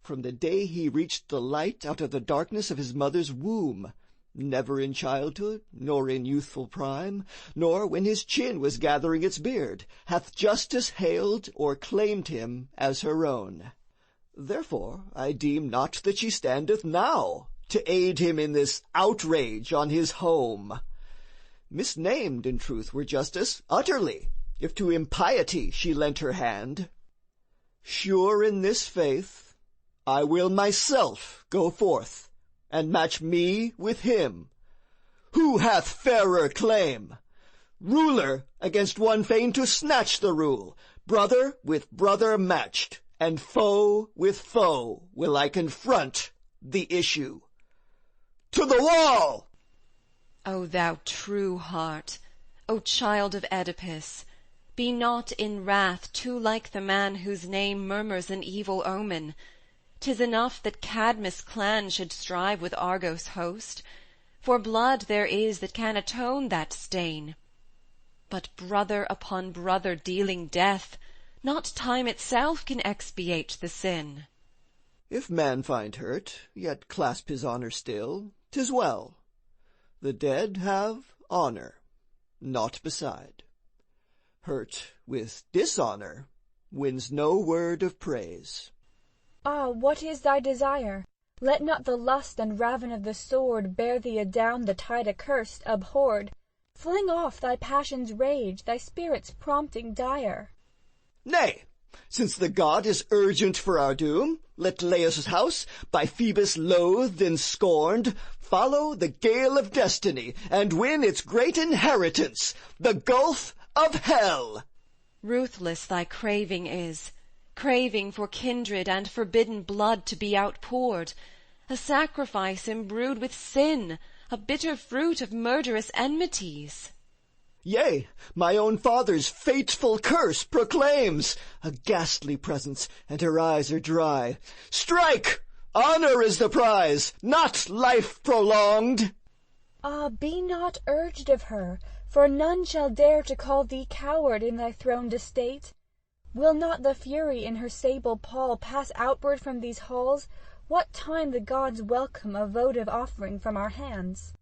from the day he reached the light out of the darkness of his mother's womb, never in childhood, nor in youthful prime, nor when his chin was gathering its beard, hath Justice hailed or claimed him as her own. Therefore I deem not that she standeth now to aid him in this outrage on his home. Misnamed, in truth, were Justice utterly, if to impiety she lent her hand. Sure in this faith, I will myself go forth and match me with him. Who hath fairer claim? Ruler against one fain to snatch the rule, brother with brother matched, and foe with foe will I confront the issue. To the wall! O thou true heart, O child of Oedipus, be not in wrath too like the man whose name murmurs an evil omen. 'Tis enough that Cadmus' clan should strive with Argos' host, for blood there is that can atone that stain. But brother upon brother dealing death, not time itself can expiate the sin. If man find hurt, yet clasp his honour still, 'tis well. The dead have honour, naught beside. Hurt with dishonour wins no word of praise. Ah, what is thy desire? Let not the lust and ravin of the sword bear thee adown the tide accursed, abhorred. Fling off thy passion's rage, thy spirit's prompting dire. Nay, since the god is urgent for our doom, let Laius' house, by Phoebus loathed and scorned, follow the gale of destiny and win its great inheritance, the gulf of hell. Ruthless thy craving is, craving for kindred and forbidden blood to be outpoured, a sacrifice imbrued with sin, a bitter fruit of murderous enmities. Yea, my own father's fateful curse proclaims, a ghastly presence, and her eyes are dry. Strike! Honour is the prize, not life prolonged. Ah, be not urged of her, for none shall dare to call thee coward in thy throned estate. Will not the Fury in her sable pall pass outward from these halls, what time the gods welcome a votive offering from our hands.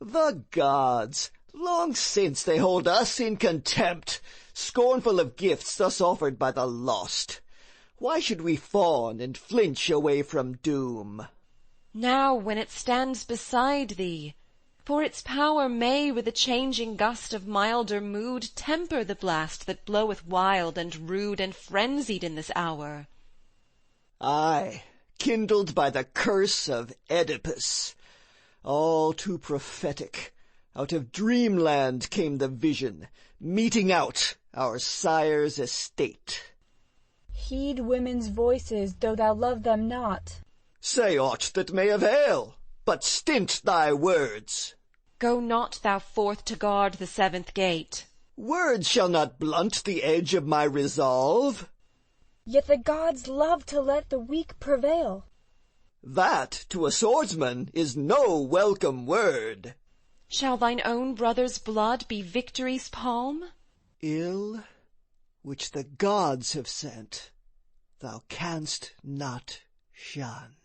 The gods! Long since they hold us in contempt, scornful of gifts thus offered by the lost. Why should we fawn and flinch away from doom? Now when it stands beside thee, for its power may with a changing gust of milder mood temper the blast that bloweth wild and rude and frenzied in this hour. Aye, kindled by the curse of Oedipus. All too prophetic. Out of dreamland came the vision, meting out our sire's estate. Heed women's voices, though thou love them not. Say aught that may avail, but stint thy words. Go not thou forth to guard the seventh gate. Words shall not blunt the edge of my resolve. Yet the gods love to let the weak prevail. That, to a swordsman, is no welcome word. Shall thine own brother's blood be victory's palm? Ill, which the gods have sent, thou canst not shun.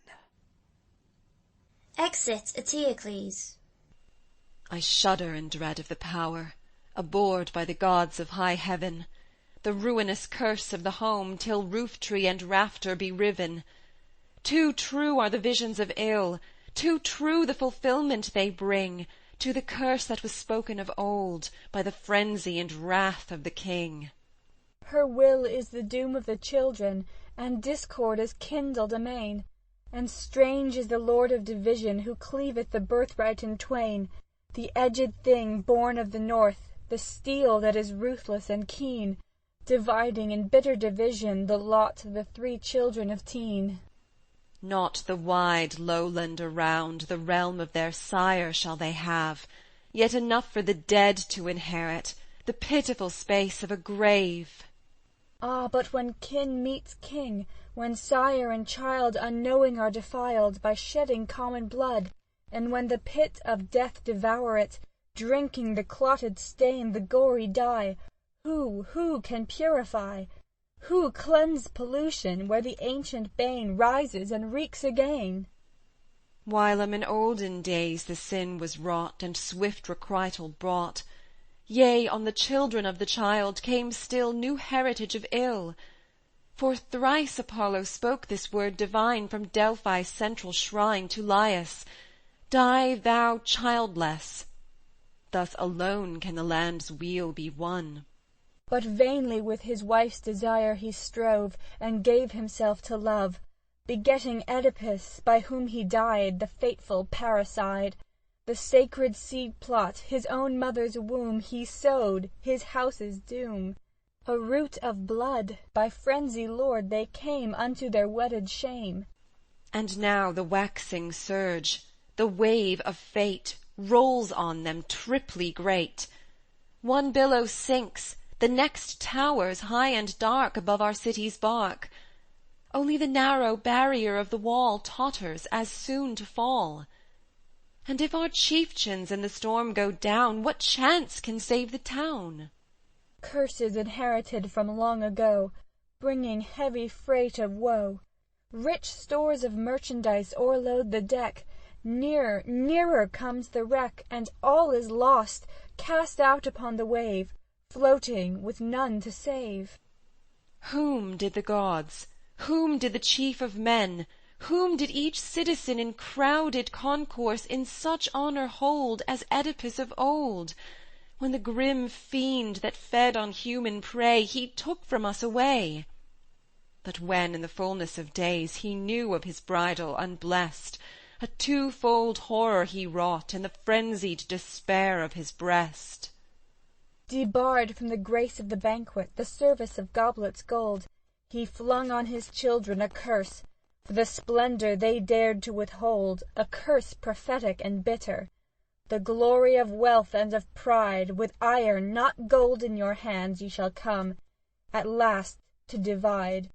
Exit Eteocles. I shudder in dread of the power, abhorred by the gods of high heaven, the ruinous curse of the home, till roof-tree and rafter be riven. Too true are the visions of ill, too true the fulfilment they bring, to the curse that was spoken of old by the frenzy and wrath of the king. Her will is the doom of the children, and discord is kindled amain. And strange is the lord of division, who cleaveth the birthright in twain, the edged thing born of the north, the steel that is ruthless and keen, dividing in bitter division the lot of the 3 children of Teen. Not the wide lowland around, the realm of their sire shall they have, yet enough for the dead to inherit, the pitiful space of a grave. Ah, but when kin meets king, when sire and child unknowing are defiled by shedding common blood, and when the pit of death devour it, drinking the clotted stain, the gory dye, who can purify? Who cleanse pollution, where the ancient bane rises and reeks again? Whilome in olden days the sin was wrought, and swift requital brought, yea, on the children of the child came still new heritage of ill. For thrice Apollo spoke this word divine from Delphi's central shrine to Laius, Die thou childless. Thus alone can the land's weal be won. But vainly with his wife's desire he strove, and gave himself to love, begetting Oedipus, by whom he died, the fateful parricide. The sacred seed plot, his own mother's womb, he sowed, his house's doom. A root of blood, by frenzy lured, they came unto their wedded shame. And now the waxing surge, the wave of fate, rolls on them triply great. One billow sinks, the next towers high and dark above our city's bark. Only the narrow barrier of the wall totters as soon to fall. And if our chieftains in the storm go down, what chance can save the town? Curses inherited from long ago, bringing heavy freight of woe. Rich stores of merchandise o'erload the deck. Nearer, nearer comes the wreck, and all is lost, cast out upon the wave, floating with none to save. Whom did the gods, whom did the chief of men, whom did each citizen in crowded concourse in such honour hold as Oedipus of old, when the grim fiend that fed on human prey he took from us away? But when in the fullness of days he knew of his bridal unblessed, a twofold horror he wrought in the frenzied despair of his breast. Debarred from the grace of the banquet, the service of goblets gold, he flung on his children a curse, for the splendour they dared to withhold, a curse prophetic and bitter. The glory of wealth and of pride, with iron, not gold, in your hands ye shall come, at last to divide.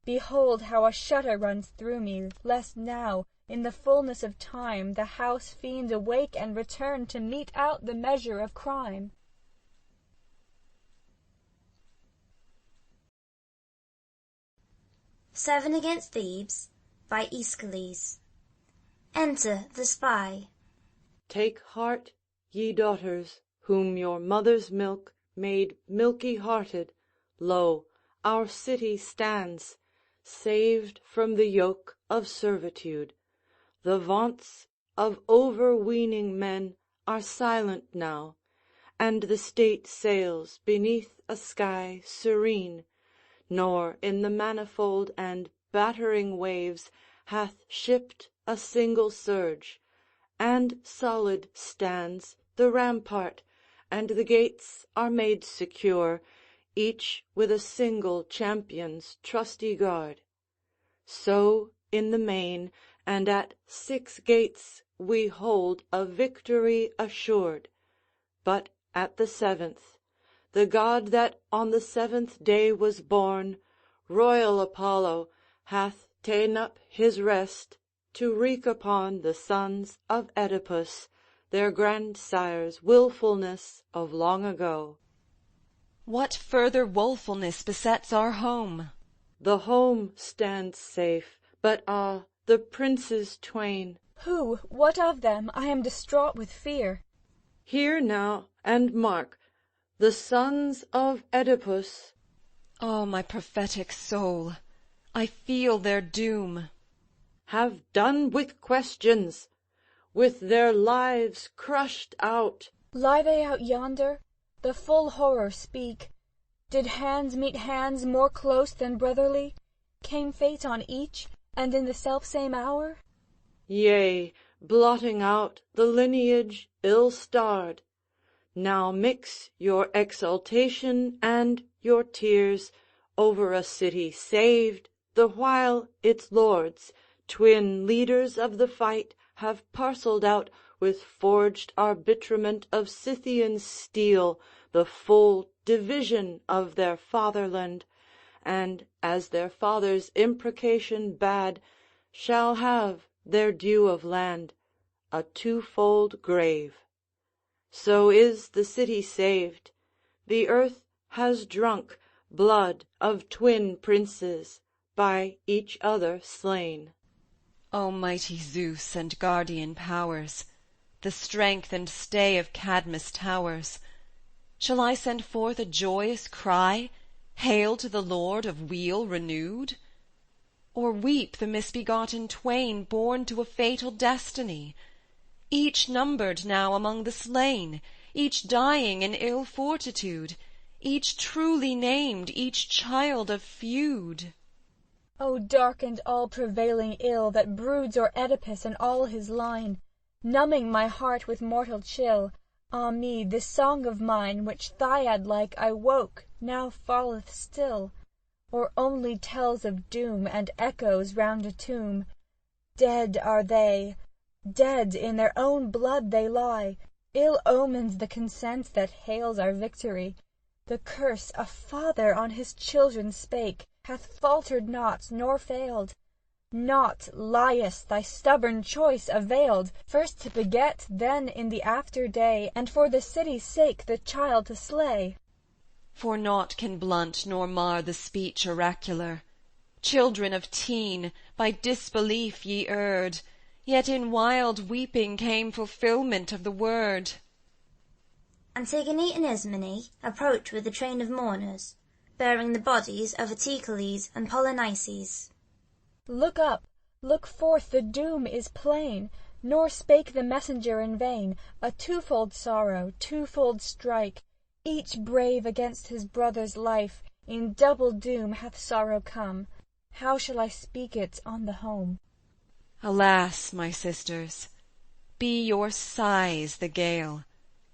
Behold how a shudder runs through me, lest now, in the fullness of time, the house fiend awake and return to mete out the measure of crime. Seven against Thebes, by Aeschylus. Enter the spy. Take heart, ye daughters, whom your mother's milk made milky-hearted. Lo, our city stands, saved from the yoke of servitude. The vaunts of overweening men are silent now, and the state sails beneath a sky serene, nor in the manifold and battering waves hath shipped a single surge, and solid stands the rampart, and the gates are made secure, each with a single champion's trusty guard. So in the main, and at 6 gates we hold a victory assured. But at the 7th, the god that on the 7th day was born, royal Apollo, hath ta'en up his rest, to wreak upon the sons of Oedipus their grandsire's wilfulness of long ago. What further woefulness besets our home? The home stands safe, but the princes twain. Who? What of them? I am distraught with fear. Hear now, and mark, the sons of Oedipus. O my prophetic soul, I feel their doom. Have done with questions, with their lives crushed out. Lie they out yonder? The full horror speak. Did hands meet hands more close than brotherly? Came fate on each, and in the selfsame hour? Yea, blotting out the lineage ill-starred. Now mix your exultation and your tears over a city saved, the while its lords, twin leaders of the fight, have parcelled out with forged arbitrament of Scythian steel the full division of their fatherland, and, as their fathers' imprecation bade, shall have their due of land, a 2-fold grave. So is the city saved. The earth has drunk blood of twin princes, by each other slain. O mighty Zeus and guardian powers, the strength and stay of Cadmus' towers, shall I send forth a joyous cry, Hail to the Lord of weal renewed? Or weep the misbegotten twain born to a fatal destiny, each numbered now among the slain, each dying in ill fortitude, each truly named, each child of feud? O darkened all-prevailing ill that broods o'er Oedipus and all his line, numbing my heart with mortal chill, ah me, this song of mine, which Thyad-like I woke, now falleth still, or only tells of doom and echoes round a tomb. Dead are they, dead in their own blood they lie, ill omens the consent that hails our victory. The curse a father on his children spake hath faltered not nor failed. Not, Laius, thy stubborn choice availed, first to beget, then in the after day, and for the city's sake the child to slay. For naught can blunt nor mar the speech oracular. Children of teen, by disbelief ye erred, yet in wild weeping came fulfilment of the word. Antigone and Ismene approach with a train of mourners, bearing the bodies of Eteocles and Polynices. Look up, look forth, the doom is plain, nor spake the messenger in vain. A 2-fold sorrow, 2-fold strike, each brave against his brother's life, in double doom hath sorrow come. How shall I speak it on the home? Alas, my sisters, be your sighs the gale,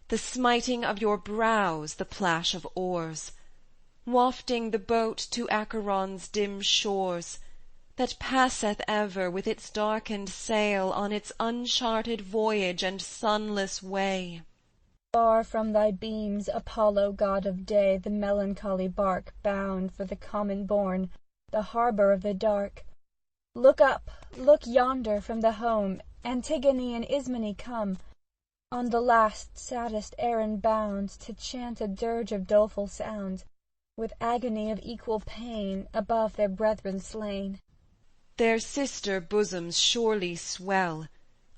the smiting of your brows the plash of oars, wafting the boat to Acheron's dim shores, that passeth ever with its darkened sail on its uncharted voyage and sunless way. Far from thy beams, Apollo, god of day, the melancholy bark bound for the common bourne, the harbour of the dark. Look up, look yonder from the home, Antigone and Ismene come, on the last saddest errand bound, to chant a dirge of doleful sound, with agony of equal pain, above their brethren slain. Their sister bosoms surely swell,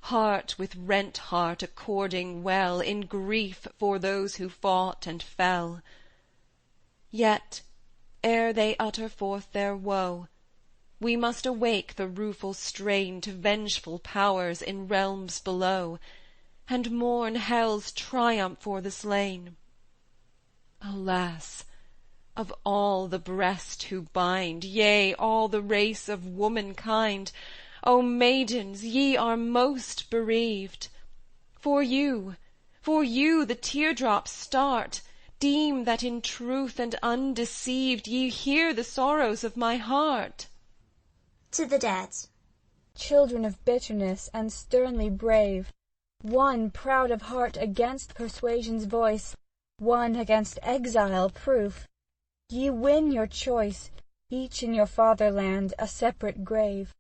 heart with rent heart according well in grief for those who fought and fell. Yet, ere they utter forth their woe, we must awake the rueful strain to vengeful powers in realms below, and mourn hell's triumph for the slain. Alas! of all the breast who bind, yea, all the race of womankind, O maidens, ye are most bereaved. For you the teardrops start, deem that in truth and undeceived ye hear the sorrows of my heart. To the dead. Children of bitterness and sternly brave, one proud of heart against persuasion's voice, one against exile proof. Ye win your choice, each in your fatherland a separate grave.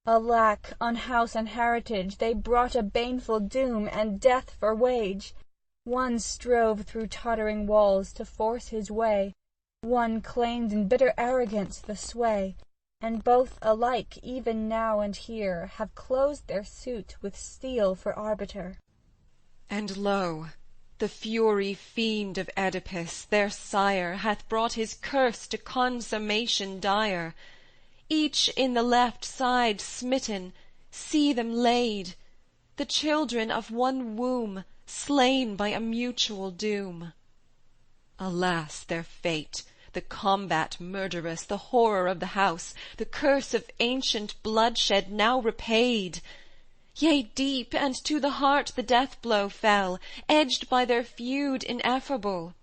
Alack, on house and heritage they brought a baneful doom and death for wage. One strove through tottering walls to force his way, one claimed in bitter arrogance the sway, and both alike even now and here have closed their suit with steel for arbiter. And lo, the fury fiend of Oedipus, their sire, hath brought his curse to consummation dire. Each in the left side smitten, see them laid, the children of one womb, slain by a mutual doom. Alas, their fate, the combat murderous, the horror of the house, the curse of ancient bloodshed now repaid! Yea, deep and to the heart the death blow fell, edged by their feud ineffable,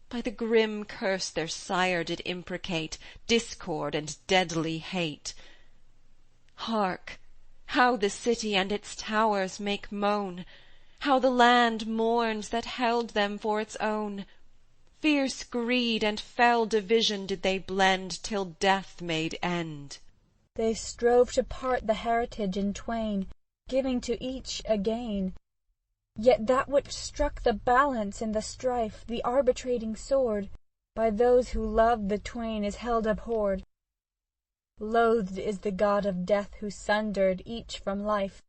by the grim curse their sire did imprecate, discord and deadly hate. Hark, how the city and its towers make moan, how the land mourns that held them for its own. Fierce greed and fell division did they blend till death made end. They strove to part the heritage in twain, giving to each a gain. Yet that which struck the balance in the strife, the arbitrating sword, by those who loved the twain is held abhorred. Loathed is the god of death who sundered each from life.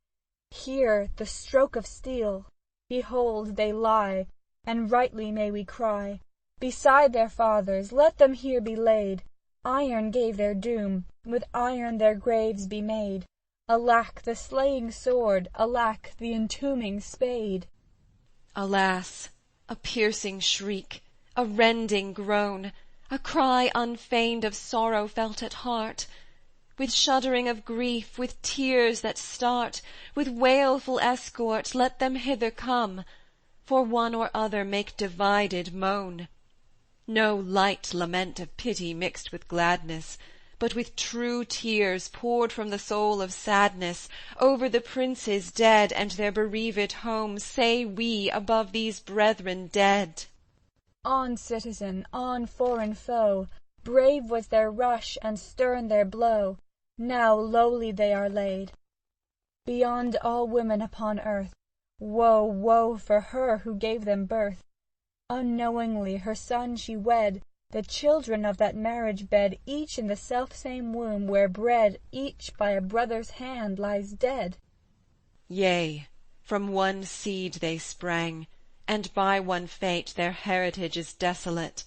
Here the stroke of steel, behold they lie, and rightly may we cry, beside their fathers let them here be laid. Iron gave their doom, with iron their graves be made. Alack the slaying sword, alack the entombing spade. Alas, a piercing shriek, a rending groan, a cry unfeigned of sorrow felt at heart, with shuddering of grief, with tears that start, with wailful escort let them hither come, for one or other make divided moan. No light lament of pity mixed with gladness, but with true tears poured from the soul of sadness, over the princes dead and their bereaved home, say we above these brethren dead. On, citizen, on, foreign foe, brave was their rush and stern their blow, now lowly they are laid. Beyond all women upon earth, woe, woe for her who gave them birth. Unknowingly her son she wed, the children of that marriage bed, each in the selfsame womb where bred, each by a brother's hand lies dead. Yea, from one seed they sprang, and by one fate their heritage is desolate.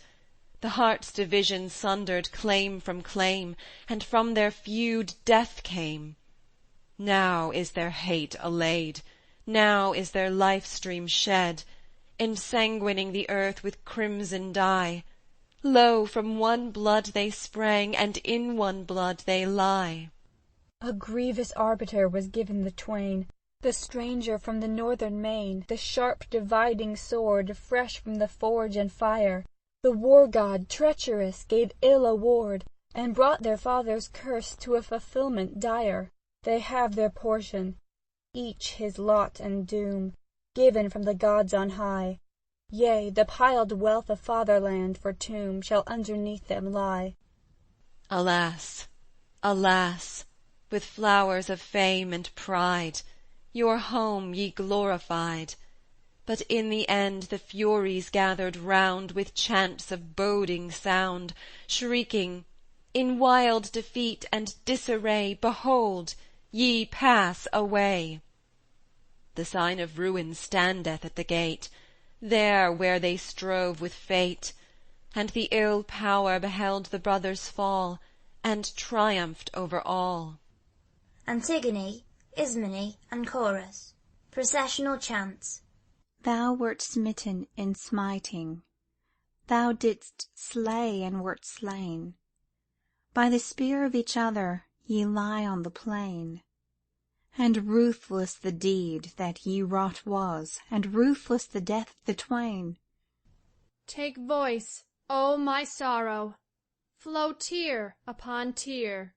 The heart's division sundered claim from claim, and from their feud death came. Now is their hate allayed, now is their life stream shed, ensanguining the earth with crimson dye. Lo, from one blood they sprang, and in one blood they lie. A grievous arbiter was given the twain, the stranger from the northern main, the sharp dividing sword, fresh from the forge and fire. The war god, treacherous, gave ill award, and brought their father's curse to a fulfilment dire. They have their portion, each his lot and doom, given from the gods on high. Yea, the piled wealth of fatherland for tomb shall underneath them lie. Alas, alas, with flowers of fame and pride, your home ye glorified, but in the end the Furies gathered round with chants of boding sound, shrieking, In wild defeat and disarray, behold, ye pass away. The sign of ruin standeth at the gate, there where they strove with fate, and the ill power beheld the brothers fall, and triumphed over all. Antigone, Ismene, and Chorus. Processional chants. Thou wert smitten in smiting, thou didst slay and wert slain. By the spear of each other ye lie on the plain. And ruthless the deed that ye wrought was, and ruthless the death of the twain. Take voice, O my sorrow, flow tear upon tear.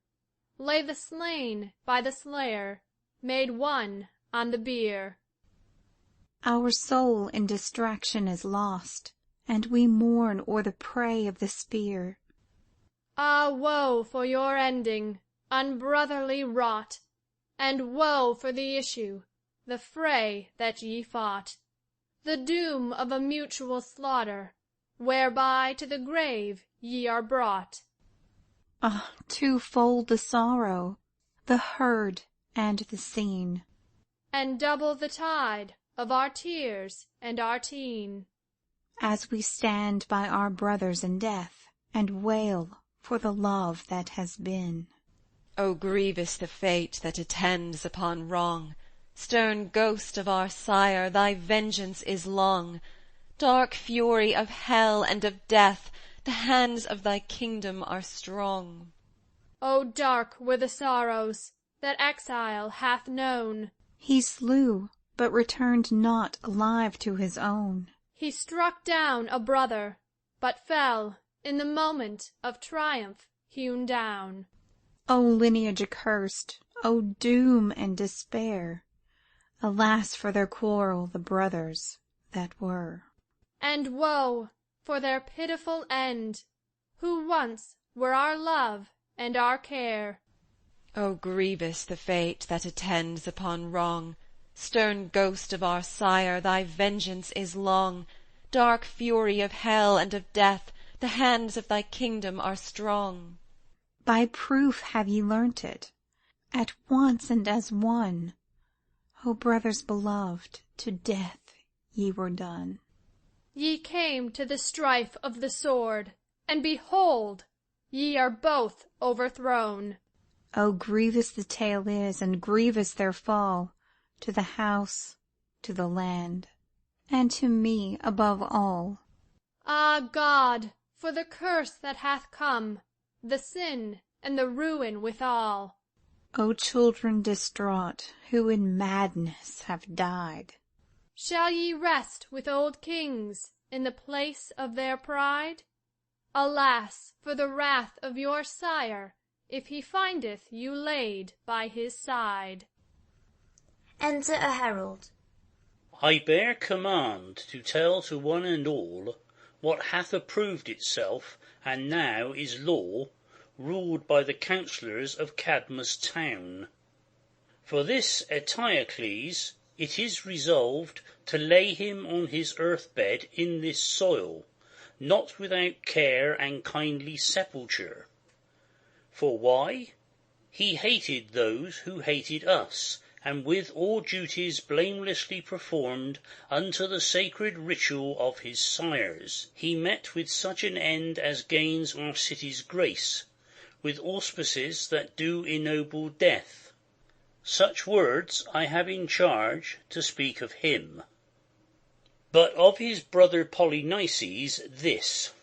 Lay the slain by the slayer, made one on the bier. Our soul in distraction is lost, and we mourn o'er the prey of the spear. Ah, woe for your ending, unbrotherly wrought, and woe for the issue, the fray that ye fought, the doom of a mutual slaughter, whereby to the grave ye are brought. Ah, twofold the sorrow, the herd and the scene. And double the tide of our tears and our teen. As we stand by our brothers in death, and wail for the love that has been. O grievous the fate that attends upon wrong! Stern ghost of our sire, thy vengeance is long. Dark fury of hell and of death, the hands of thy kingdom are strong. O dark were the sorrows that exile hath known. He slew, but returned not alive to his own. He struck down a brother, but fell in the moment of triumph hewn down. O lineage accursed, O doom and despair! Alas for their quarrel, the brothers that were. And woe for their pitiful end, who once were our love and our care. O grievous the fate that attends upon wrong! Stern ghost of our sire, thy vengeance is long. Dark fury of hell and of death, the hands of thy kingdom are strong. By proof have ye learnt it, at once and as one. O brothers beloved, to death ye were done. Ye came to the strife of the sword, and behold, ye are both overthrown. O grievous the tale is, and grievous their fall, to the house, to the land, and to me above all. Ah, God, for the curse that hath come, the sin and the ruin withal. O children distraught, who in madness have died. Shall ye rest with old kings in the place of their pride? Alas for the wrath of your sire, if he findeth you laid by his side. Enter a herald. I bear command to tell to one and all what hath approved itself, and now is law, ruled by the councillors of Cadmus town. For this Eteocles it is resolved to lay him on his earth-bed in this soil, not without care and kindly sepulture. For why? He hated those who hated us, and with all duties blamelessly performed unto the sacred ritual of his sires, he met with such an end as gains our city's grace, with auspices that do ennoble death. Such words I have in charge to speak of him. But of his brother Polynices this: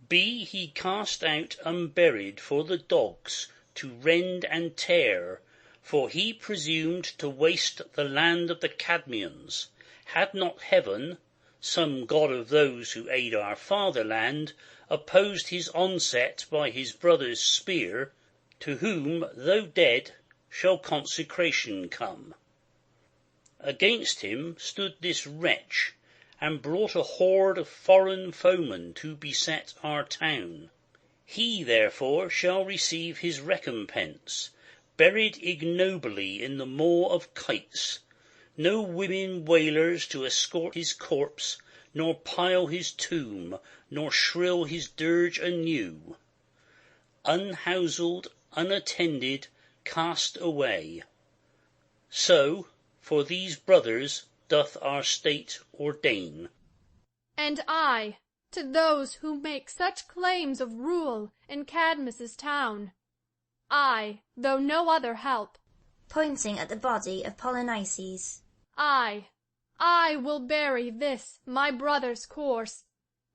be he cast out unburied for the dogs to rend and tear, for he presumed to waste the land of the Cadmeans, had not heaven, some god of those who aid our fatherland, opposed his onset by his brother's spear, to whom, though dead, shall consecration come. Against him stood this wretch, and brought a horde of foreign foemen to beset our town. He therefore shall receive his recompense, buried ignobly in the maw of kites, no women wailers to escort his corpse, nor pile his tomb, nor shrill his dirge anew. unhouselled, unattended, cast away. So for these brothers doth our state ordain. And I, to those who make such claims of rule in Cadmus' town, I, though no other help, pointing at the body of Polynices, I will bury this my brother's corse,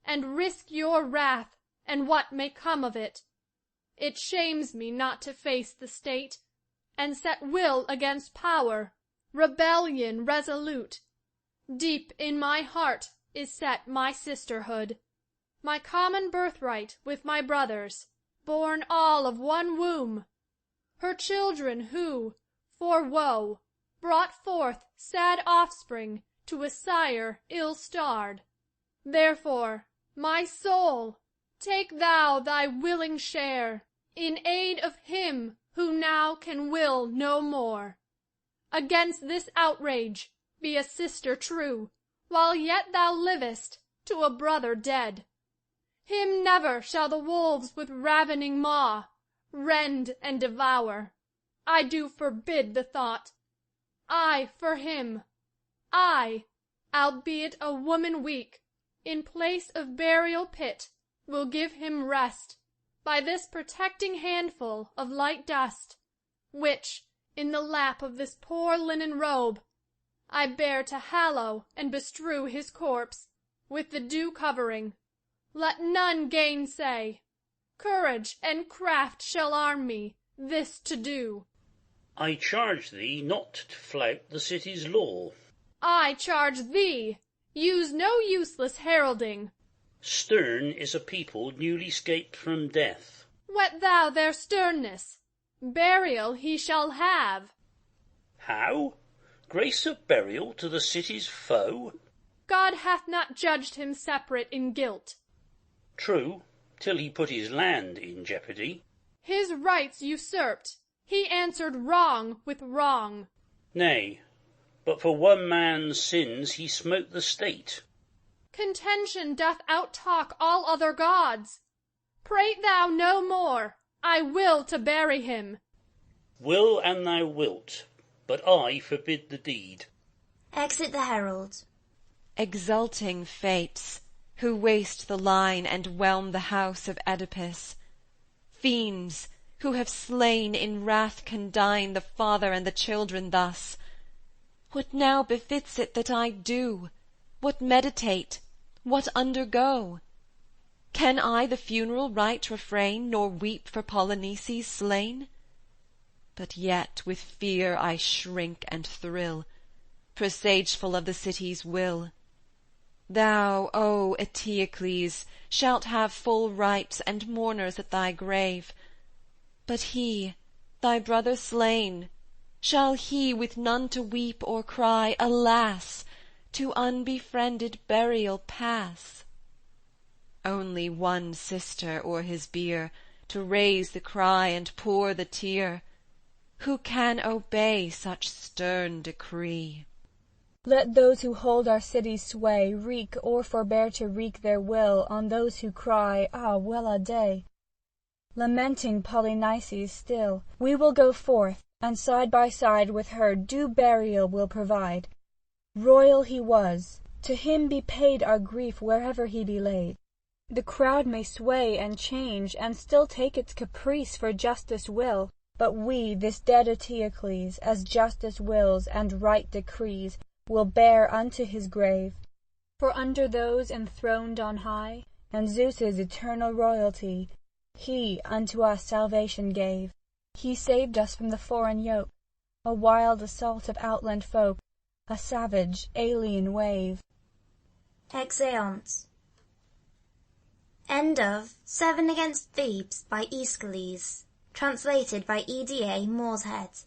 and risk your wrath and what may come of it. It shames me not to face the state, and set will against power, rebellion resolute. Deep in my heart is set my sisterhood, my common birthright with my brothers, born all of one womb, her children who, for woe, brought forth sad offspring to a sire ill-starred. Therefore, my soul, take thou thy willing share in aid of him who now can will no more. Against this outrage be a sister true, while yet thou livest, to a brother dead. Him never shall the wolves with ravening maw rend and devour. I do forbid the thought. I for him, I, albeit a woman weak, in place of burial pit, will give him rest by this protecting handful of light dust, which, in the lap of this poor linen robe, I bear to hallow and bestrew his corpse with the dew covering. Let none gainsay. Courage and craft shall arm me this to do. I charge thee not to flout the city's law. I charge thee, use no useless heralding. Stern is a people newly scaped from death. Whet thou their sternness. Burial he shall have. How? Grace of burial to the city's foe? God hath not judged him separate in guilt. True, till he put his land in jeopardy. His rights usurped, he answered wrong with wrong. Nay, but for one man's sins he smote the state. Contention doth outtalk all other gods. Prate thou no more, I will to bury him. Will an thou wilt, but I forbid the deed. Exit the herald. Exulting fates, who waste the line and whelm the house of Oedipus, fiends, who have slain in wrath condign the father and the children thus, what now befits it that I do, what meditate, what undergo? Can I the funeral rite refrain, nor weep for Polynices slain? But yet with fear I shrink and thrill, presageful of the city's will. Thou, O Eteocles, shalt have full rites and mourners at thy grave, but he, thy brother slain, shall he with none to weep or cry, alas, to unbefriended burial pass? Only one sister o'er his bier to raise the cry and pour the tear. Who can obey such stern decree? Let those who hold our city's sway wreak or forbear to wreak their will on those who cry, ah, well a day! Lamenting Polynices still, we will go forth, and side by side with her due burial will provide. Royal he was, to him be paid our grief wherever he be laid. The crowd may sway and change, and still take its caprice for justice will, but we this dead Eteocles, as justice wills and right decrees, will bear unto his grave. For under those enthroned on high, and Zeus's eternal royalty, he unto us salvation gave. He saved us from the foreign yoke, a wild assault of outland folk, a savage, alien wave. Exeunt. End of 7 Against Thebes by Aeschylus. Translated by E.D.A. Morshead.